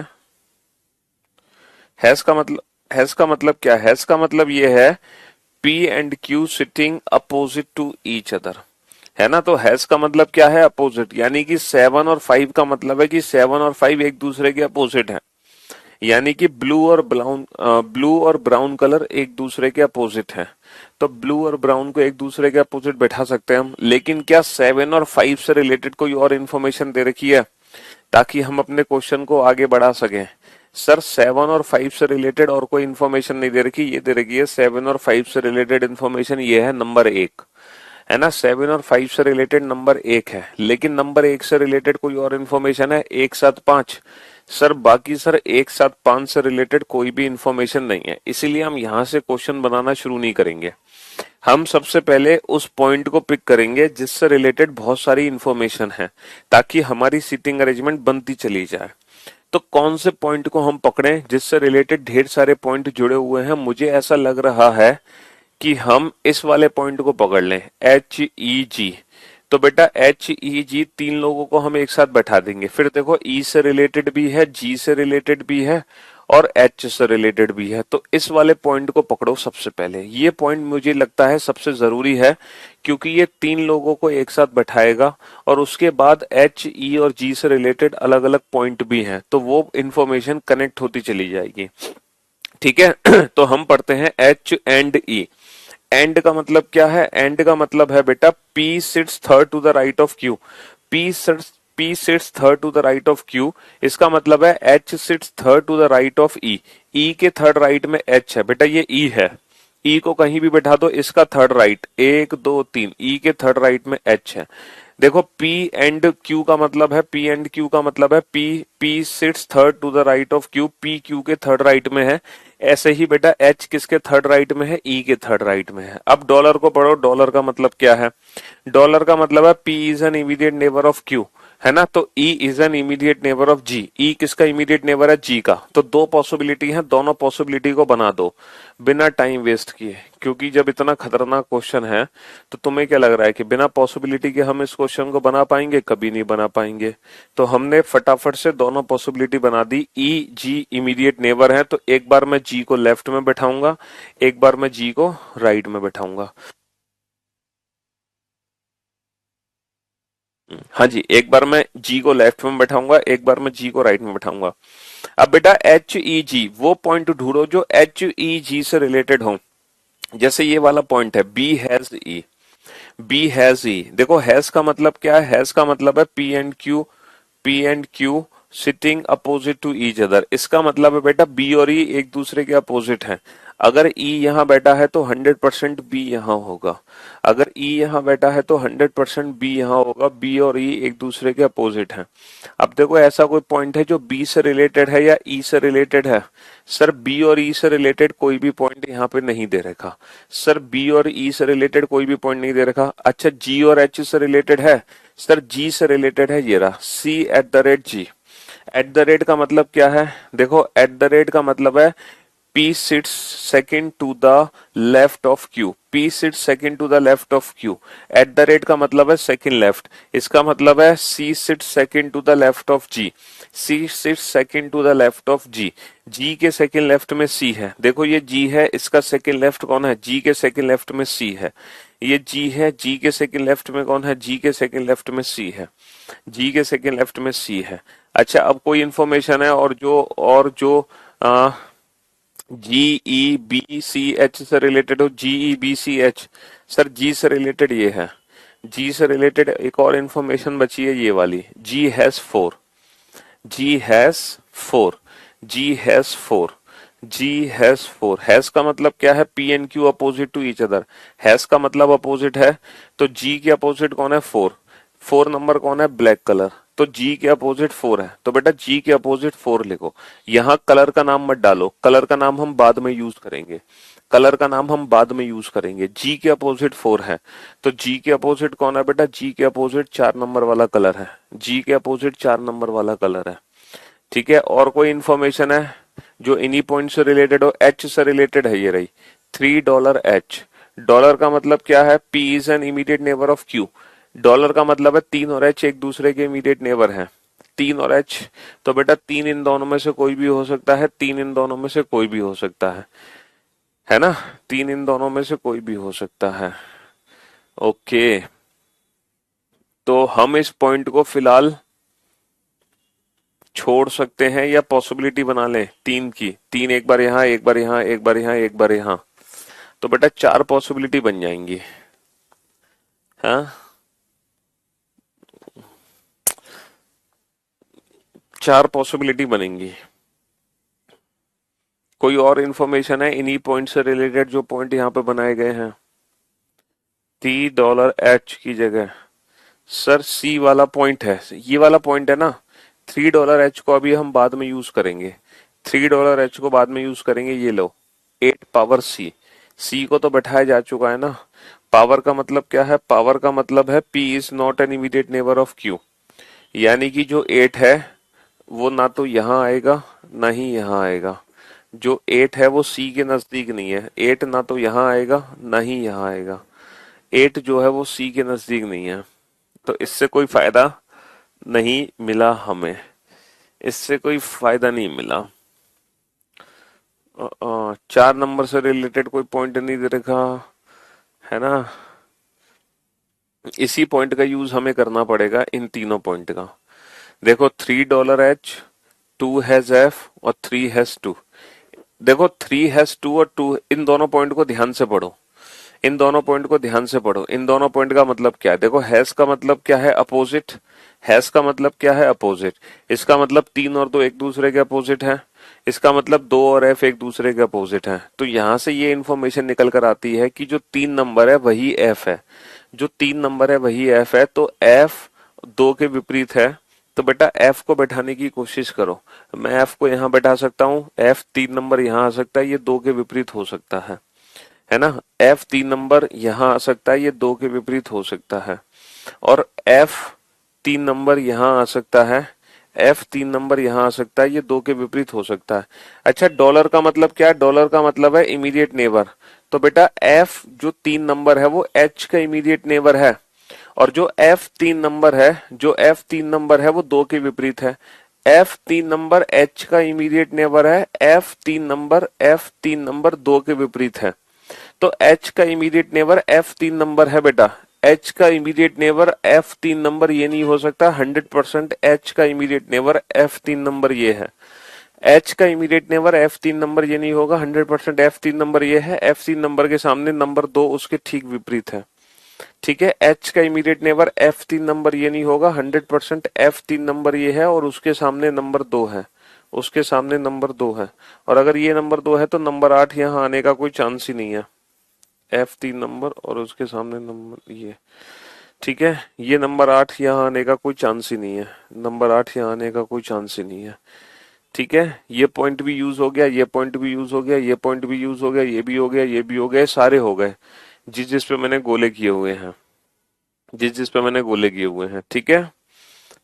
हैज का मतलब क्या है, हैज का मतलब ये है P and Q sitting opposite to each other, है ना। तो हैज का मतलब क्या है, अपोजिट, यानी कि 7 और 5 का मतलब है कि 7 और 5 एक दूसरे के अपोजिट है, यानी कि ब्लू और ब्राउन कलर एक दूसरे के अपोजिट है। तो ब्लू और ब्राउन को एक दूसरे के अपोजिट बैठा सकते हैं हम, लेकिन क्या 7 और 5 से रिलेटेड कोई और इन्फॉर्मेशन दे रखी है ताकि हम अपने क्वेश्चन को आगे बढ़ा सकें? सर 7 और 5 से रिलेटेड और कोई इन्फॉर्मेशन नहीं दे रखी, ये दे रखी है 7 और 5 से रिलेटेड इन्फॉर्मेशन, ये है नंबर 1, है ना। 7 और 5 से रिलेटेड नंबर 1 है, लेकिन नंबर 1 से रिलेटेड कोई और इन्फॉर्मेशन है 1 7 5? सर बाकी सर 1 7 5 से रिलेटेड कोई भी इंफॉर्मेशन नहीं है, इसीलिए हम यहां से क्वेश्चन बनाना शुरू नहीं करेंगे। हम सबसे पहले उस पॉइंट को पिक करेंगे जिससे रिलेटेड बहुत सारी इंफॉर्मेशन है, ताकि हमारी सीटिंग अरेंजमेंट बनती चली जाए। तो कौन से पॉइंट को हम पकड़ें जिससे रिलेटेड ढेर सारे पॉइंट जुड़े हुए हैं? मुझे ऐसा लग रहा है कि हम इस वाले पॉइंट को पकड़ लें, HEG। तो बेटा HEG 3 लोगों को हम एक साथ बैठा देंगे। फिर देखो E से रिलेटेड भी है, G से रिलेटेड भी है और H से रिलेटेड भी है। तो इस वाले पॉइंट को पकड़ो सबसे पहले। ये पॉइंट मुझे लगता है सबसे जरूरी है, क्योंकि ये 3 लोगों को एक साथ बैठाएगा और उसके बाद HE और G से रिलेटेड अलग अलग पॉइंट भी हैं, तो वो इंफॉर्मेशन कनेक्ट होती चली जाएगी। ठीक है। तो हम पढ़ते हैं H&E। एंड का मतलब क्या है? एंड का मतलब है बेटा P sits third to the right of Q। P sits third to the right of Q, इसका मतलब है H sits third to the right of E। E के थर्ड राइट में H है बेटा, ये E है। E को कहीं भी बैठा दो, इसका थर्ड राइट 1 2 3, E के थर्ड राइट में H है। देखो P एंड Q का मतलब है, P एंड Q का मतलब है P sits third to the right of Q, P Q के थर्ड राइट में है। ऐसे ही बेटा H किसके थर्ड राइट में है? E के थर्ड राइट में है। अब डॉलर को पढ़ो, डॉलर का मतलब क्या है? डॉलर का मतलब है P is an immediate neighbour of Q, है ना। तो E is an immediate neighbour of G। E किसका इमीडिएट नेबर है? G का। तो दो पॉसिबिलिटी है, दोनों पॉसिबिलिटी को बना दो बिना टाइम वेस्ट किए, क्योंकि जब इतना खतरनाक क्वेश्चन है तो तुम्हें क्या लग रहा है कि बिना पॉसिबिलिटी के हम इस क्वेश्चन को बना पाएंगे? कभी नहीं बना पाएंगे। तो हमने फटाफट से दोनों पॉसिबिलिटी बना दी। E G इमीडिएट नेबर है, तो एक बार मैं G को लेफ्ट में बैठाऊंगा, एक बार मैं G को राइट में बैठाऊंगा। हाँ जी, एक बार मैं G को लेफ्ट में बैठाऊंगा, एक बार मैं G को राइट में बैठाऊंगा। अब बेटा HEG वो पॉइंट ढूंढो जो HEG से रिलेटेड हो। जैसे ये वाला पॉइंट है B has E। B has E. देखो हैज का मतलब क्या है? हैज का मतलब है P and Q sitting opposite to each other. इसका मतलब है बेटा बी और ई एक दूसरे के अपोजिट हैं। अगर ई यहाँ बैठा है तो 100% बी यहाँ होगा। अगर ई यहाँ बैठा है तो 100% बी यहाँ होगा। बी और ई एक दूसरे के अपोजिट हैं। अब देखो ऐसा कोई पॉइंट है जो बी से रिलेटेड है या ई से रिलेटेड है? सर बी और ई से रिलेटेड कोई भी पॉइंट यहाँ पे नहीं दे रखा। सर बी और ई से रिलेटेड कोई भी पॉइंट नहीं दे रखा। अच्छा जी और एच से रिलेटेड है? सर जी से रिलेटेड है, ये रहा C@G। एट द रेट का मतलब क्या है? देखो एट द रेट का मतलब है P sits second to the left of Q। P sits second to the left of Q। At the rate का मतलब है सेकंड लेफ्ट। इसका मतलब है C sits second to the left of G। C sits second to the left of G। G के second left में C है। देखो ये G है, इसका सेकंड लेफ्ट कौन है? G के सेकंड लेफ्ट में C है। ये G है, G के सेकंड लेफ्ट में कौन है? G के सेकंड लेफ्ट में C है। G के सेकंड लेफ्ट में C है। अच्छा अब कोई इंफॉर्मेशन है और जो GEBCH से रिलेटेड हो? GEBCH। सर G से रिलेटेड ये है। G से रिलेटेड एक और इंफॉर्मेशन बची है, ये वाली G has 4। G has 4। G has 4। G has 4। Has का मतलब क्या है? P and Q opposite to each other. Has का मतलब अपोजिट है, तो G के अपोजिट कौन है? 4। 4 नंबर कौन है? Black colour. तो G के अपोजिट 4 है, तो बेटा G के अपोजिट 4 लिखो। यहाँ कलर का नाम मत डालो, कलर का नाम हम बाद में यूज करेंगे। कलर का नाम हम बाद में यूज करेंगे। G के अपोजिट 4 है, तो G के अपोजिट कौन है बेटा? G के अपोजिट 4 नंबर वाला कलर है। G के अपोजिट 4 नंबर वाला कलर है। ठीक है, और कोई इंफॉर्मेशन है जो इन्हीं पॉइंट से रिलेटेड हो? H से रिलेटेड है, ये रही $3 H। डॉलर का मतलब क्या है? P is an immediate neighbour of Q। Dollar का मतलब है 3 और H एक दूसरे के इमीडिएट नेबर हैं। 3 और H, तो बेटा 3 इन दोनों में से कोई भी हो सकता है, 3 इन दोनों में से कोई भी हो सकता है ना। 3 इन दोनों में से कोई भी हो सकता है। ओके, तो हम इस पॉइंट को फिलहाल छोड़ सकते हैं या पॉसिबिलिटी बना लें 3 की। 3 एक बार यहाँ, एक बार यहाँ, एक बार यहाँ, एक बार यहाँ, तो बेटा 4 पॉसिबिलिटी बन जाएंगी। हाँ 4 पॉसिबिलिटी बनेंगी। कोई और इंफॉर्मेशन है इन्हीं पॉइंट से रिलेटेड जो पॉइंट यहाँ पे बनाए गए हैं? $3 की जगह सर सी वाला पॉइंट है, ये वाला पॉइंट है ना, $3 को अभी हम बाद में यूज करेंगे, $3 को बाद में यूज करेंगे। ये लो 8 पावर सी, सी को तो बैठाया जा चुका है ना। पावर का मतलब क्या है, पावर का मतलब है P is not an immediate neighbour of Q, यानी कि जो 8 है वो ना तो यहाँ आएगा ना ही यहाँ आएगा। जो 8 है वो C के नजदीक नहीं है, 8 ना तो यहाँ आएगा ना ही यहाँ आएगा, 8 जो है वो C के नजदीक नहीं है। तो इससे कोई फायदा नहीं मिला हमें, इससे कोई फायदा नहीं मिला। 4 नंबर से रिलेटेड कोई पॉइंट नहीं दे रखा है ना, इसी पॉइंट का यूज हमें करना पड़ेगा इन तीनों पॉइंट का। देखो $3 टू हैज एफ और 3 हैज 2। देखो 3 हैज 2 और 2, इन दोनों पॉइंट को ध्यान से पढ़ो, इन दोनों पॉइंट को ध्यान से पढ़ो। इन दोनों पॉइंट का मतलब क्या है, देखो हैज का मतलब क्या है, अपोजिट। हैज का मतलब क्या है, अपोजिट। इसका मतलब 3 और 2 एक दूसरे के अपोजिट है, इसका मतलब 2 और एफ एक दूसरे के अपोजिट है। तो यहां से ये इंफॉर्मेशन निकल कर आती है कि जो 3 नंबर है वही एफ है, जो 3 नंबर है वही एफ है। तो एफ 2 के विपरीत है, तो बेटा एफ को बैठाने की कोशिश करो। मैं एफ को यहाँ बैठा सकता हूँ, एफ 3 नंबर यहाँ आ सकता है, ये 2 के विपरीत हो सकता है ना। एफ 3 नंबर यहाँ आ सकता है, ये 2 के विपरीत हो सकता है। और एफ 3 नंबर यहाँ आ सकता है, एफ 3 नंबर यहाँ आ सकता है, ये 2 के विपरीत हो सकता है। अच्छा डॉलर का मतलब क्या है, डॉलर का मतलब है इमीडिएट नेबर। तो बेटा एफ जो 3 नंबर है वो एच का इमीडिएट नेबर है, और जो एफ 3 नंबर है, जो एफ 3 नंबर है वो 2 के विपरीत है। एफ 3 नंबर एच का इमीडिएट नेबर है, एफ 3 नंबर 2 के विपरीत है। तो H का इमीडिएट नेबर F3 नंबर है बेटा, H का इमीडिएट नेबर F3 नंबर ये नहीं हो सकता, 100% H का इमीडिएट नेबर F3 नंबर ये है। H का इमीडिएट नेबर F3 नंबर ये नहीं होगा, 100% F3 नंबर ये है। F3 नंबर के सामने नंबर 2 उसके ठीक विपरीत है, ठीक है। H का इमीडिएट नेबर F3 नंबर ये नहीं होगा, 100% F3 नंबर ये है और उसके सामने नंबर 2 है, उसके सामने नंबर 2 है। और अगर ये नंबर 2 है तो नंबर 8 यहाँ आने का कोई चांस ही नहीं है। F3 नंबर और उसके सामने नंबर ये, ठीक है। ये नंबर 8 यहाँ आने का कोई चांस ही नहीं है, नंबर 8 यहाँ आने का कोई चांस ही नहीं है, ठीक है। ये पॉइंट भी यूज हो गया, ये पॉइंट भी यूज हो गया, ये पॉइंट भी यूज हो गया, ये भी हो गया, ये भी हो गया, सारे हो गए जिस जिस पे मैंने गोले किए हुए हैं, जिस जिस पे मैंने गोले किए हुए हैं, ठीक है।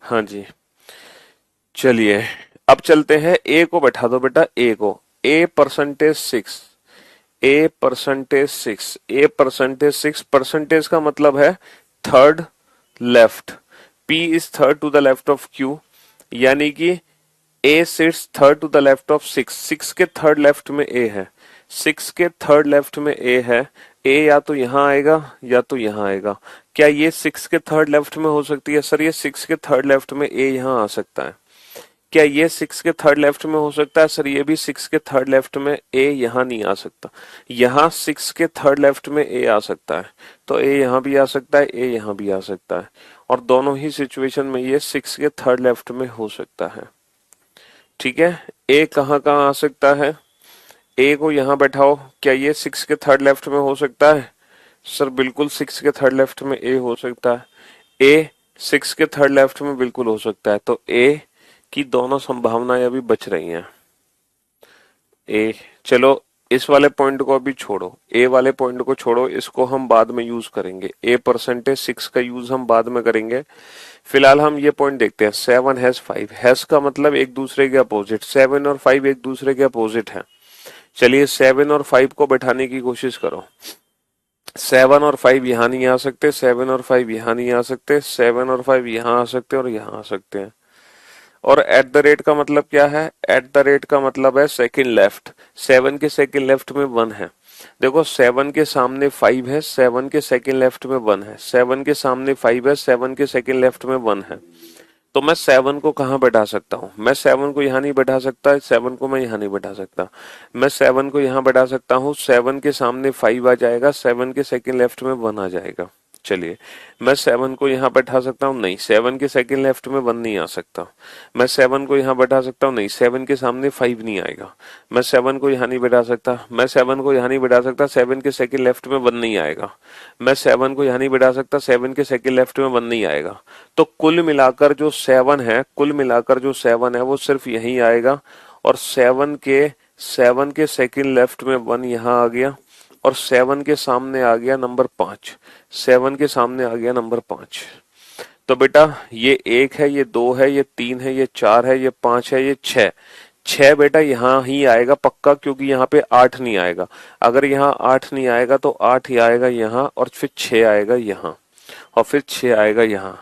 हाँ जी चलिए अब चलते हैं, ए को बैठा दो बेटा, ए को, A%6, A%6, A%6, परसेंटेज का मतलब है third left, P is third to the left of Q, यानी कि A sits third to the left of 6, 6 के थर्ड लेफ्ट में A है, 6 के थर्ड लेफ्ट में A है। A या तो यहाँ आएगा या तो यहाँ आएगा। क्या ये 6 के थर्ड लेफ्ट में हो सकती है, सर ये 6 के थर्ड लेफ्ट में A यहाँ आ सकता है। क्या ये 6 के थर्ड लेफ्ट में हो सकता है, सर ये भी 6 के थर्ड लेफ्ट में A यहाँ नहीं आ सकता, यहाँ 6 के थर्ड लेफ्ट में A आ सकता है। तो A यहाँ भी आ सकता है, A यहाँ भी आ सकता है, और दोनों ही सिचुएशन में ये 6 के थर्ड लेफ्ट में हो सकता है, ठीक है। A कहाँ कहाँ आ सकता है, A को यहाँ बैठाओ, क्या ये 6 के थर्ड लेफ्ट में हो सकता है, सर बिल्कुल 6 के थर्ड लेफ्ट में A हो सकता है, A 6 के थर्ड लेफ्ट में बिल्कुल हो सकता है। तो A की दोनों संभावनाएं अभी बच रही हैं। ए चलो इस वाले पॉइंट को अभी छोड़ो, ए वाले पॉइंट को छोड़ो, इसको हम बाद में यूज करेंगे, A%6 का यूज हम बाद में करेंगे। फिलहाल हम ये पॉइंट देखते हैं, 7 हैज 5, हैज का मतलब एक दूसरे के अपोजिट, 7 और 5 एक दूसरे के अपोजिट है। चलिए 7 और 5 को बैठाने की कोशिश करो, 7 और 5 यहाँ नहीं आ सकते, 7 और 5 यहाँ नहीं आ सकते, 7 और 5 यहाँ आ सकते और यहाँ आ सकते हैं। और एट द रेट का मतलब क्या है, एट द रेट का मतलब है सेकंड लेफ्ट, 7 के सेकंड लेफ्ट में 1 है। देखो 7 के सामने 5 है, 7 के सेकंड लेफ्ट में 1 है, 7 के सामने 5 है, 7 के सेकंड लेफ्ट में 1 है। तो मैं 7 को कहाँ बैठा सकता हूँ, मैं 7 को यहाँ नहीं बैठा सकता, 7 को मैं यहाँ नहीं बैठा सकता, मैं 7 को यहाँ बैठा सकता हूँ, 7 के सामने 5 आ जाएगा, 7 के सेकंड लेफ्ट में 1 आ जाएगा, चलिए, मैं 7 को यहाँ बैठा सकता हूँ, नहीं 7 के सेकंड लेफ्ट में 1 नहीं आ सकता। मैं 7 को यहाँ बैठा सकता हूँ, नहीं 7 के सामने 5 नहीं आएगा। मैं 7 को यहाँ नहीं बैठा सकता, मैं 7 को यहाँ नहीं बैठा सकता, 7 के सेकंड लेफ्ट में 1 नहीं आएगा। मैं 7 को यहाँ नहीं बैठा सकता, 7 के सेकंड लेफ्ट में 1 नहीं आएगा। तो कुल मिलाकर जो 7 है, कुल मिलाकर जो 7 है वो सिर्फ यहीं आएगा। और 7 के सेकंड लेफ्ट में 1 यहाँ आ गया, और 7 के सामने आ गया नंबर 5। 7 के सामने आ गया नंबर 5। तो बेटा ये 1 है, ये 2 है, ये 3 है, ये 4 है, ये 5 है, ये 6। 6 बेटा यहाँ ही आएगा पक्का, क्योंकि यहाँ पे 8 नहीं आएगा। अगर यहाँ 8 नहीं आएगा तो 8 ही आएगा यहाँ, और फिर 6 आएगा यहाँ, और फिर 6 आएगा यहाँ।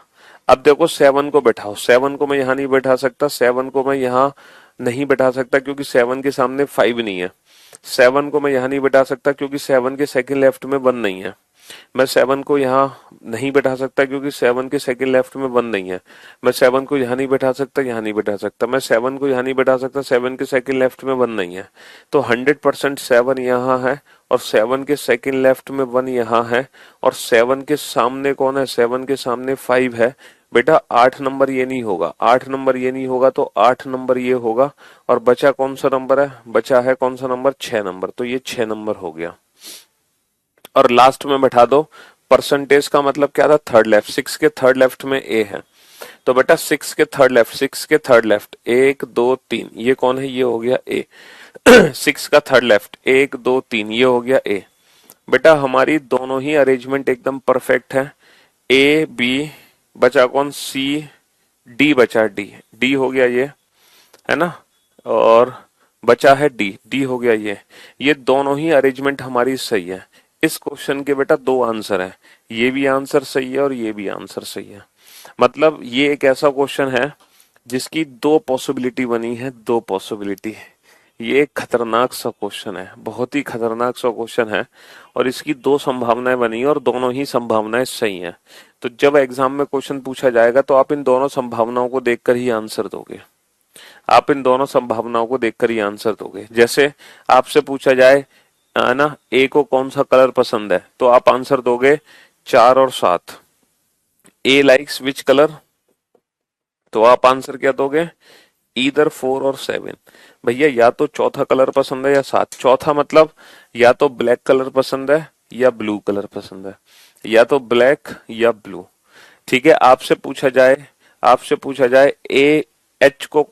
अब देखो 7 को बैठाओ, 7 को मैं यहाँ नहीं बैठा सकता, 7 को मैं यहाँ नहीं बैठा सकता क्योंकि 7 के सामने 5 नहीं है। 7 को मैं यहाँ नहीं बैठा सकता क्योंकि 7 के सेकंड लेफ्ट में 1 नहीं है। मैं 7 को यहाँ नहीं बैठा सकता क्योंकि 7 के सेकंड लेफ्ट में 1 नहीं है। मैं 7 को यहाँ नहीं बैठा सकता, यहाँ नहीं बैठा सकता। मैं 7 को यहाँ नहीं बैठा सकता, 7 के सेकंड लेफ्ट में 1 नहीं है। तो 100% 7 यहाँ है, और 7 के सेकंड लेफ्ट में 1 यहाँ है, और 7 के सामने कौन है? 7 के सामने 5 है। बेटा 8 नंबर ये नहीं होगा, 8 नंबर ये नहीं होगा, तो 8 नंबर ये होगा। और बचा कौन सा नंबर है? बचा है कौन सा नंबर? 6 नंबर। तो ये 6 नंबर हो गया। और लास्ट में बैठा दो। परसेंटेज का मतलब क्या था? Third left. 6 के थर्ड लेफ्ट में ए है, तो बेटा 6 के थर्ड लेफ्ट, 6 के थर्ड लेफ्ट 1 2 3, ये कौन है? ये हो गया ए। 6 का थर्ड लेफ्ट 1 2 3, ये हो गया ए। बेटा हमारी दोनों ही अरेंजमेंट एकदम परफेक्ट है। ए बी, बचा कौन? सी डी, बचा डी। डी हो गया ये, है ना, और बचा है डी। डी हो गया ये दोनों ही अरेंजमेंट हमारी सही है। इस क्वेश्चन के बेटा 2 आंसर है, ये भी आंसर सही है और ये भी आंसर सही है। मतलब ये एक ऐसा क्वेश्चन है जिसकी 2 पॉसिबिलिटी बनी है, 2 पॉसिबिलिटी। ये एक खतरनाक सा क्वेश्चन है, बहुत ही खतरनाक सा क्वेश्चन है, और इसकी 2 संभावनाएं बनी है और दोनों ही संभावनाएं सही हैं। तो जब एग्जाम में क्वेश्चन पूछा जाएगा तो आप इन दोनों संभावनाओं को देखकर ही आंसर दोगे। आप इन दोनों संभावनाओं को देखकर ही आंसर दोगे। जैसे आपसे पूछा जाए ना, ए को कौन सा कलर पसंद है, तो आप आंसर दोगे 4 और 7। ए लाइक्स विच कलर, तो आप आंसर क्या दोगे? ईदर 4 और 7। भैया या तो चौथा कलर पसंद है या 7। चौथा मतलब या तो ब्लैक कलर पसंद है या ब्लू कलर पसंद है, या तो ब्लैक या ब्लू। ठीक है, आपसे पूछा जाए ए एच को,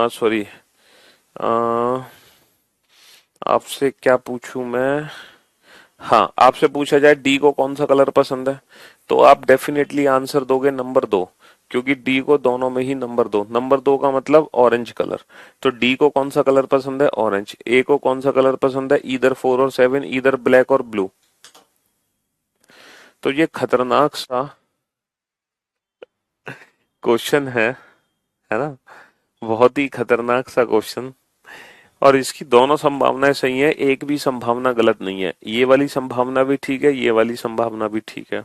सॉरी, आपसे क्या पूछूं मैं, हाँ आपसे पूछा जाए डी को कौन सा कलर पसंद है, तो आप डेफिनेटली आंसर दोगे नंबर 2, क्योंकि डी को दोनों में ही नंबर 2। नंबर 2 का मतलब ऑरेंज कलर। तो डी को कौन सा कलर पसंद है? ऑरेंज। ए को कौन सा कलर पसंद है? ईदर 4 और 7, ईदर ब्लैक और ब्लू। तो ये खतरनाक सा क्वेश्चन है ना, बहुत ही खतरनाक सा क्वेश्चन। और इसकी दोनों संभावनाएं सही है, एक भी संभावना गलत नहीं है। ये वाली संभावना भी ठीक है, ये वाली संभावना भी ठीक है,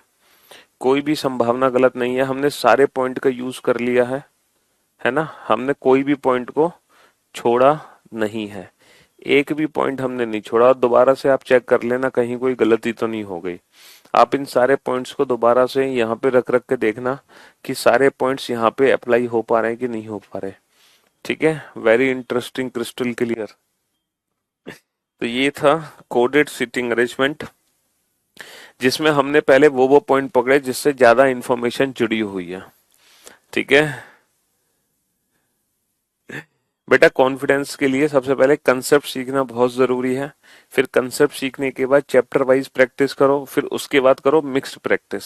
कोई भी संभावना गलत नहीं है। हमने सारे पॉइंट का यूज कर लिया है ना, हमने कोई भी पॉइंट को छोड़ा नहीं है, एक भी पॉइंट हमने नहीं छोड़ा। दोबारा से आप चेक कर लेना कहीं कोई गलती तो नहीं हो गई। आप इन सारे पॉइंट्स को दोबारा से यहाँ पे रख रख के देखना कि सारे पॉइंट्स यहाँ पे अप्लाई हो पा रहे हैं कि नहीं हो पा रहे। ठीक है, वेरी इंटरेस्टिंग, क्रिस्टल क्लियर। तो ये था कोडेड सीटिंग अरेंजमेंट, जिसमें हमने पहले वो पॉइंट पकड़े जिससे ज्यादा इंफॉर्मेशन जुड़ी हुई है। ठीक है बेटा, कॉन्फिडेंस के लिए सबसे पहले कंसेप्ट सीखना बहुत जरूरी है। फिर कंसेप्ट सीखने के बाद चैप्टर वाइज प्रैक्टिस करो, फिर उसके बाद करो मिक्स्ड प्रैक्टिस।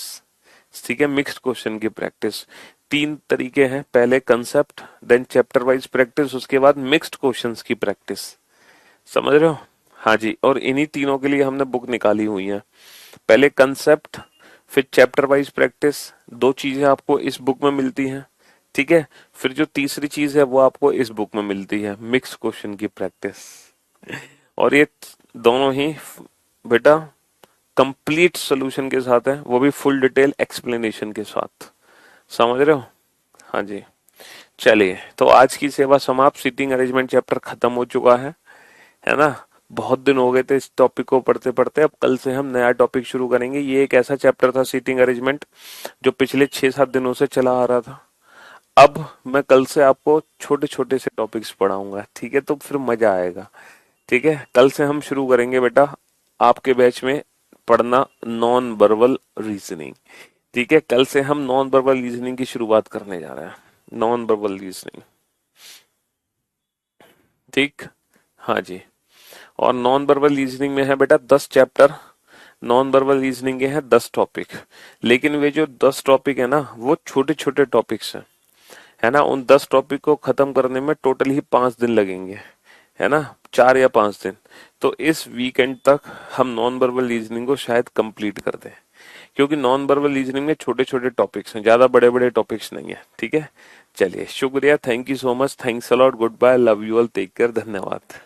ठीक है, मिक्स्ड क्वेश्चन की प्रैक्टिस। 3 तरीके हैं, पहले concept, then chapter wise practice, उसके बाद मिक्स्ड क्वेश्चंस की प्रैक्टिस। समझ रहे हो? हाँ जी, और इन्हीं तीनों के लिए हमने बुक निकाली हुई है। पहले कंसेप्ट, फिर चैप्टर वाइज प्रैक्टिस। 2 चीजें आपको इस बुक में मिलती हैं। ठीक है, फिर जो तीसरी चीज है वो आपको इस बुक में मिलती है, मिक्स क्वेश्चन की प्रैक्टिस। और ये दोनों ही बेटा कंप्लीट सॉल्यूशन के साथ है, वो भी फुल डिटेल एक्सप्लेनेशन के साथ। समझ रहे हो? हाँ जी, चलिए तो आज की सेवा समाप्त। सीटिंग अरेंजमेंट चैप्टर खत्म हो चुका है ना। बहुत दिन हो गए थे इस टॉपिक को पढ़ते पढ़ते। अब कल से हम नया टॉपिक शुरू करेंगे। ये एक ऐसा चैप्टर था सीटिंग अरेंजमेंट जो पिछले 6-7 दिनों से चला आ रहा था। अब मैं कल से आपको छोटे छोटे से टॉपिक्स पढ़ाऊंगा, ठीक है? तो फिर मजा आएगा। ठीक है, कल से हम शुरू करेंगे बेटा आपके बैच में पढ़ना नॉन वर्बल रीजनिंग। ठीक है, कल से हम नॉन वर्बल रीजनिंग की शुरुआत करने जा रहे हैं। नॉन वर्बल रीजनिंग, ठीक। हाँ जी। और नॉन वर्बल रीजनिंग में है बेटा 10 चैप्टर। नॉन वर्बल रीजनिंग के हैं 10 टॉपिक। लेकिन वे जो 10 टॉपिक है ना वो छोटे छोटे टॉपिक्स हैं, है ना? उन 10 टॉपिक को खत्म करने में टोटल ही 5 दिन लगेंगे, है ना? 4 या 5 दिन। तो इस वीकेंड तक हम नॉन वर्बल रीजनिंग को शायद कंप्लीट कर दें, क्योंकि नॉन वर्बल रीजनिंग में छोटे छोटे टॉपिक्स हैं, ज्यादा बड़े बड़े टॉपिक्स नहीं है। ठीक है, चलिए शुक्रिया, thank you so much, thanks a lot, goodbye, love you all, take care, धन्यवाद।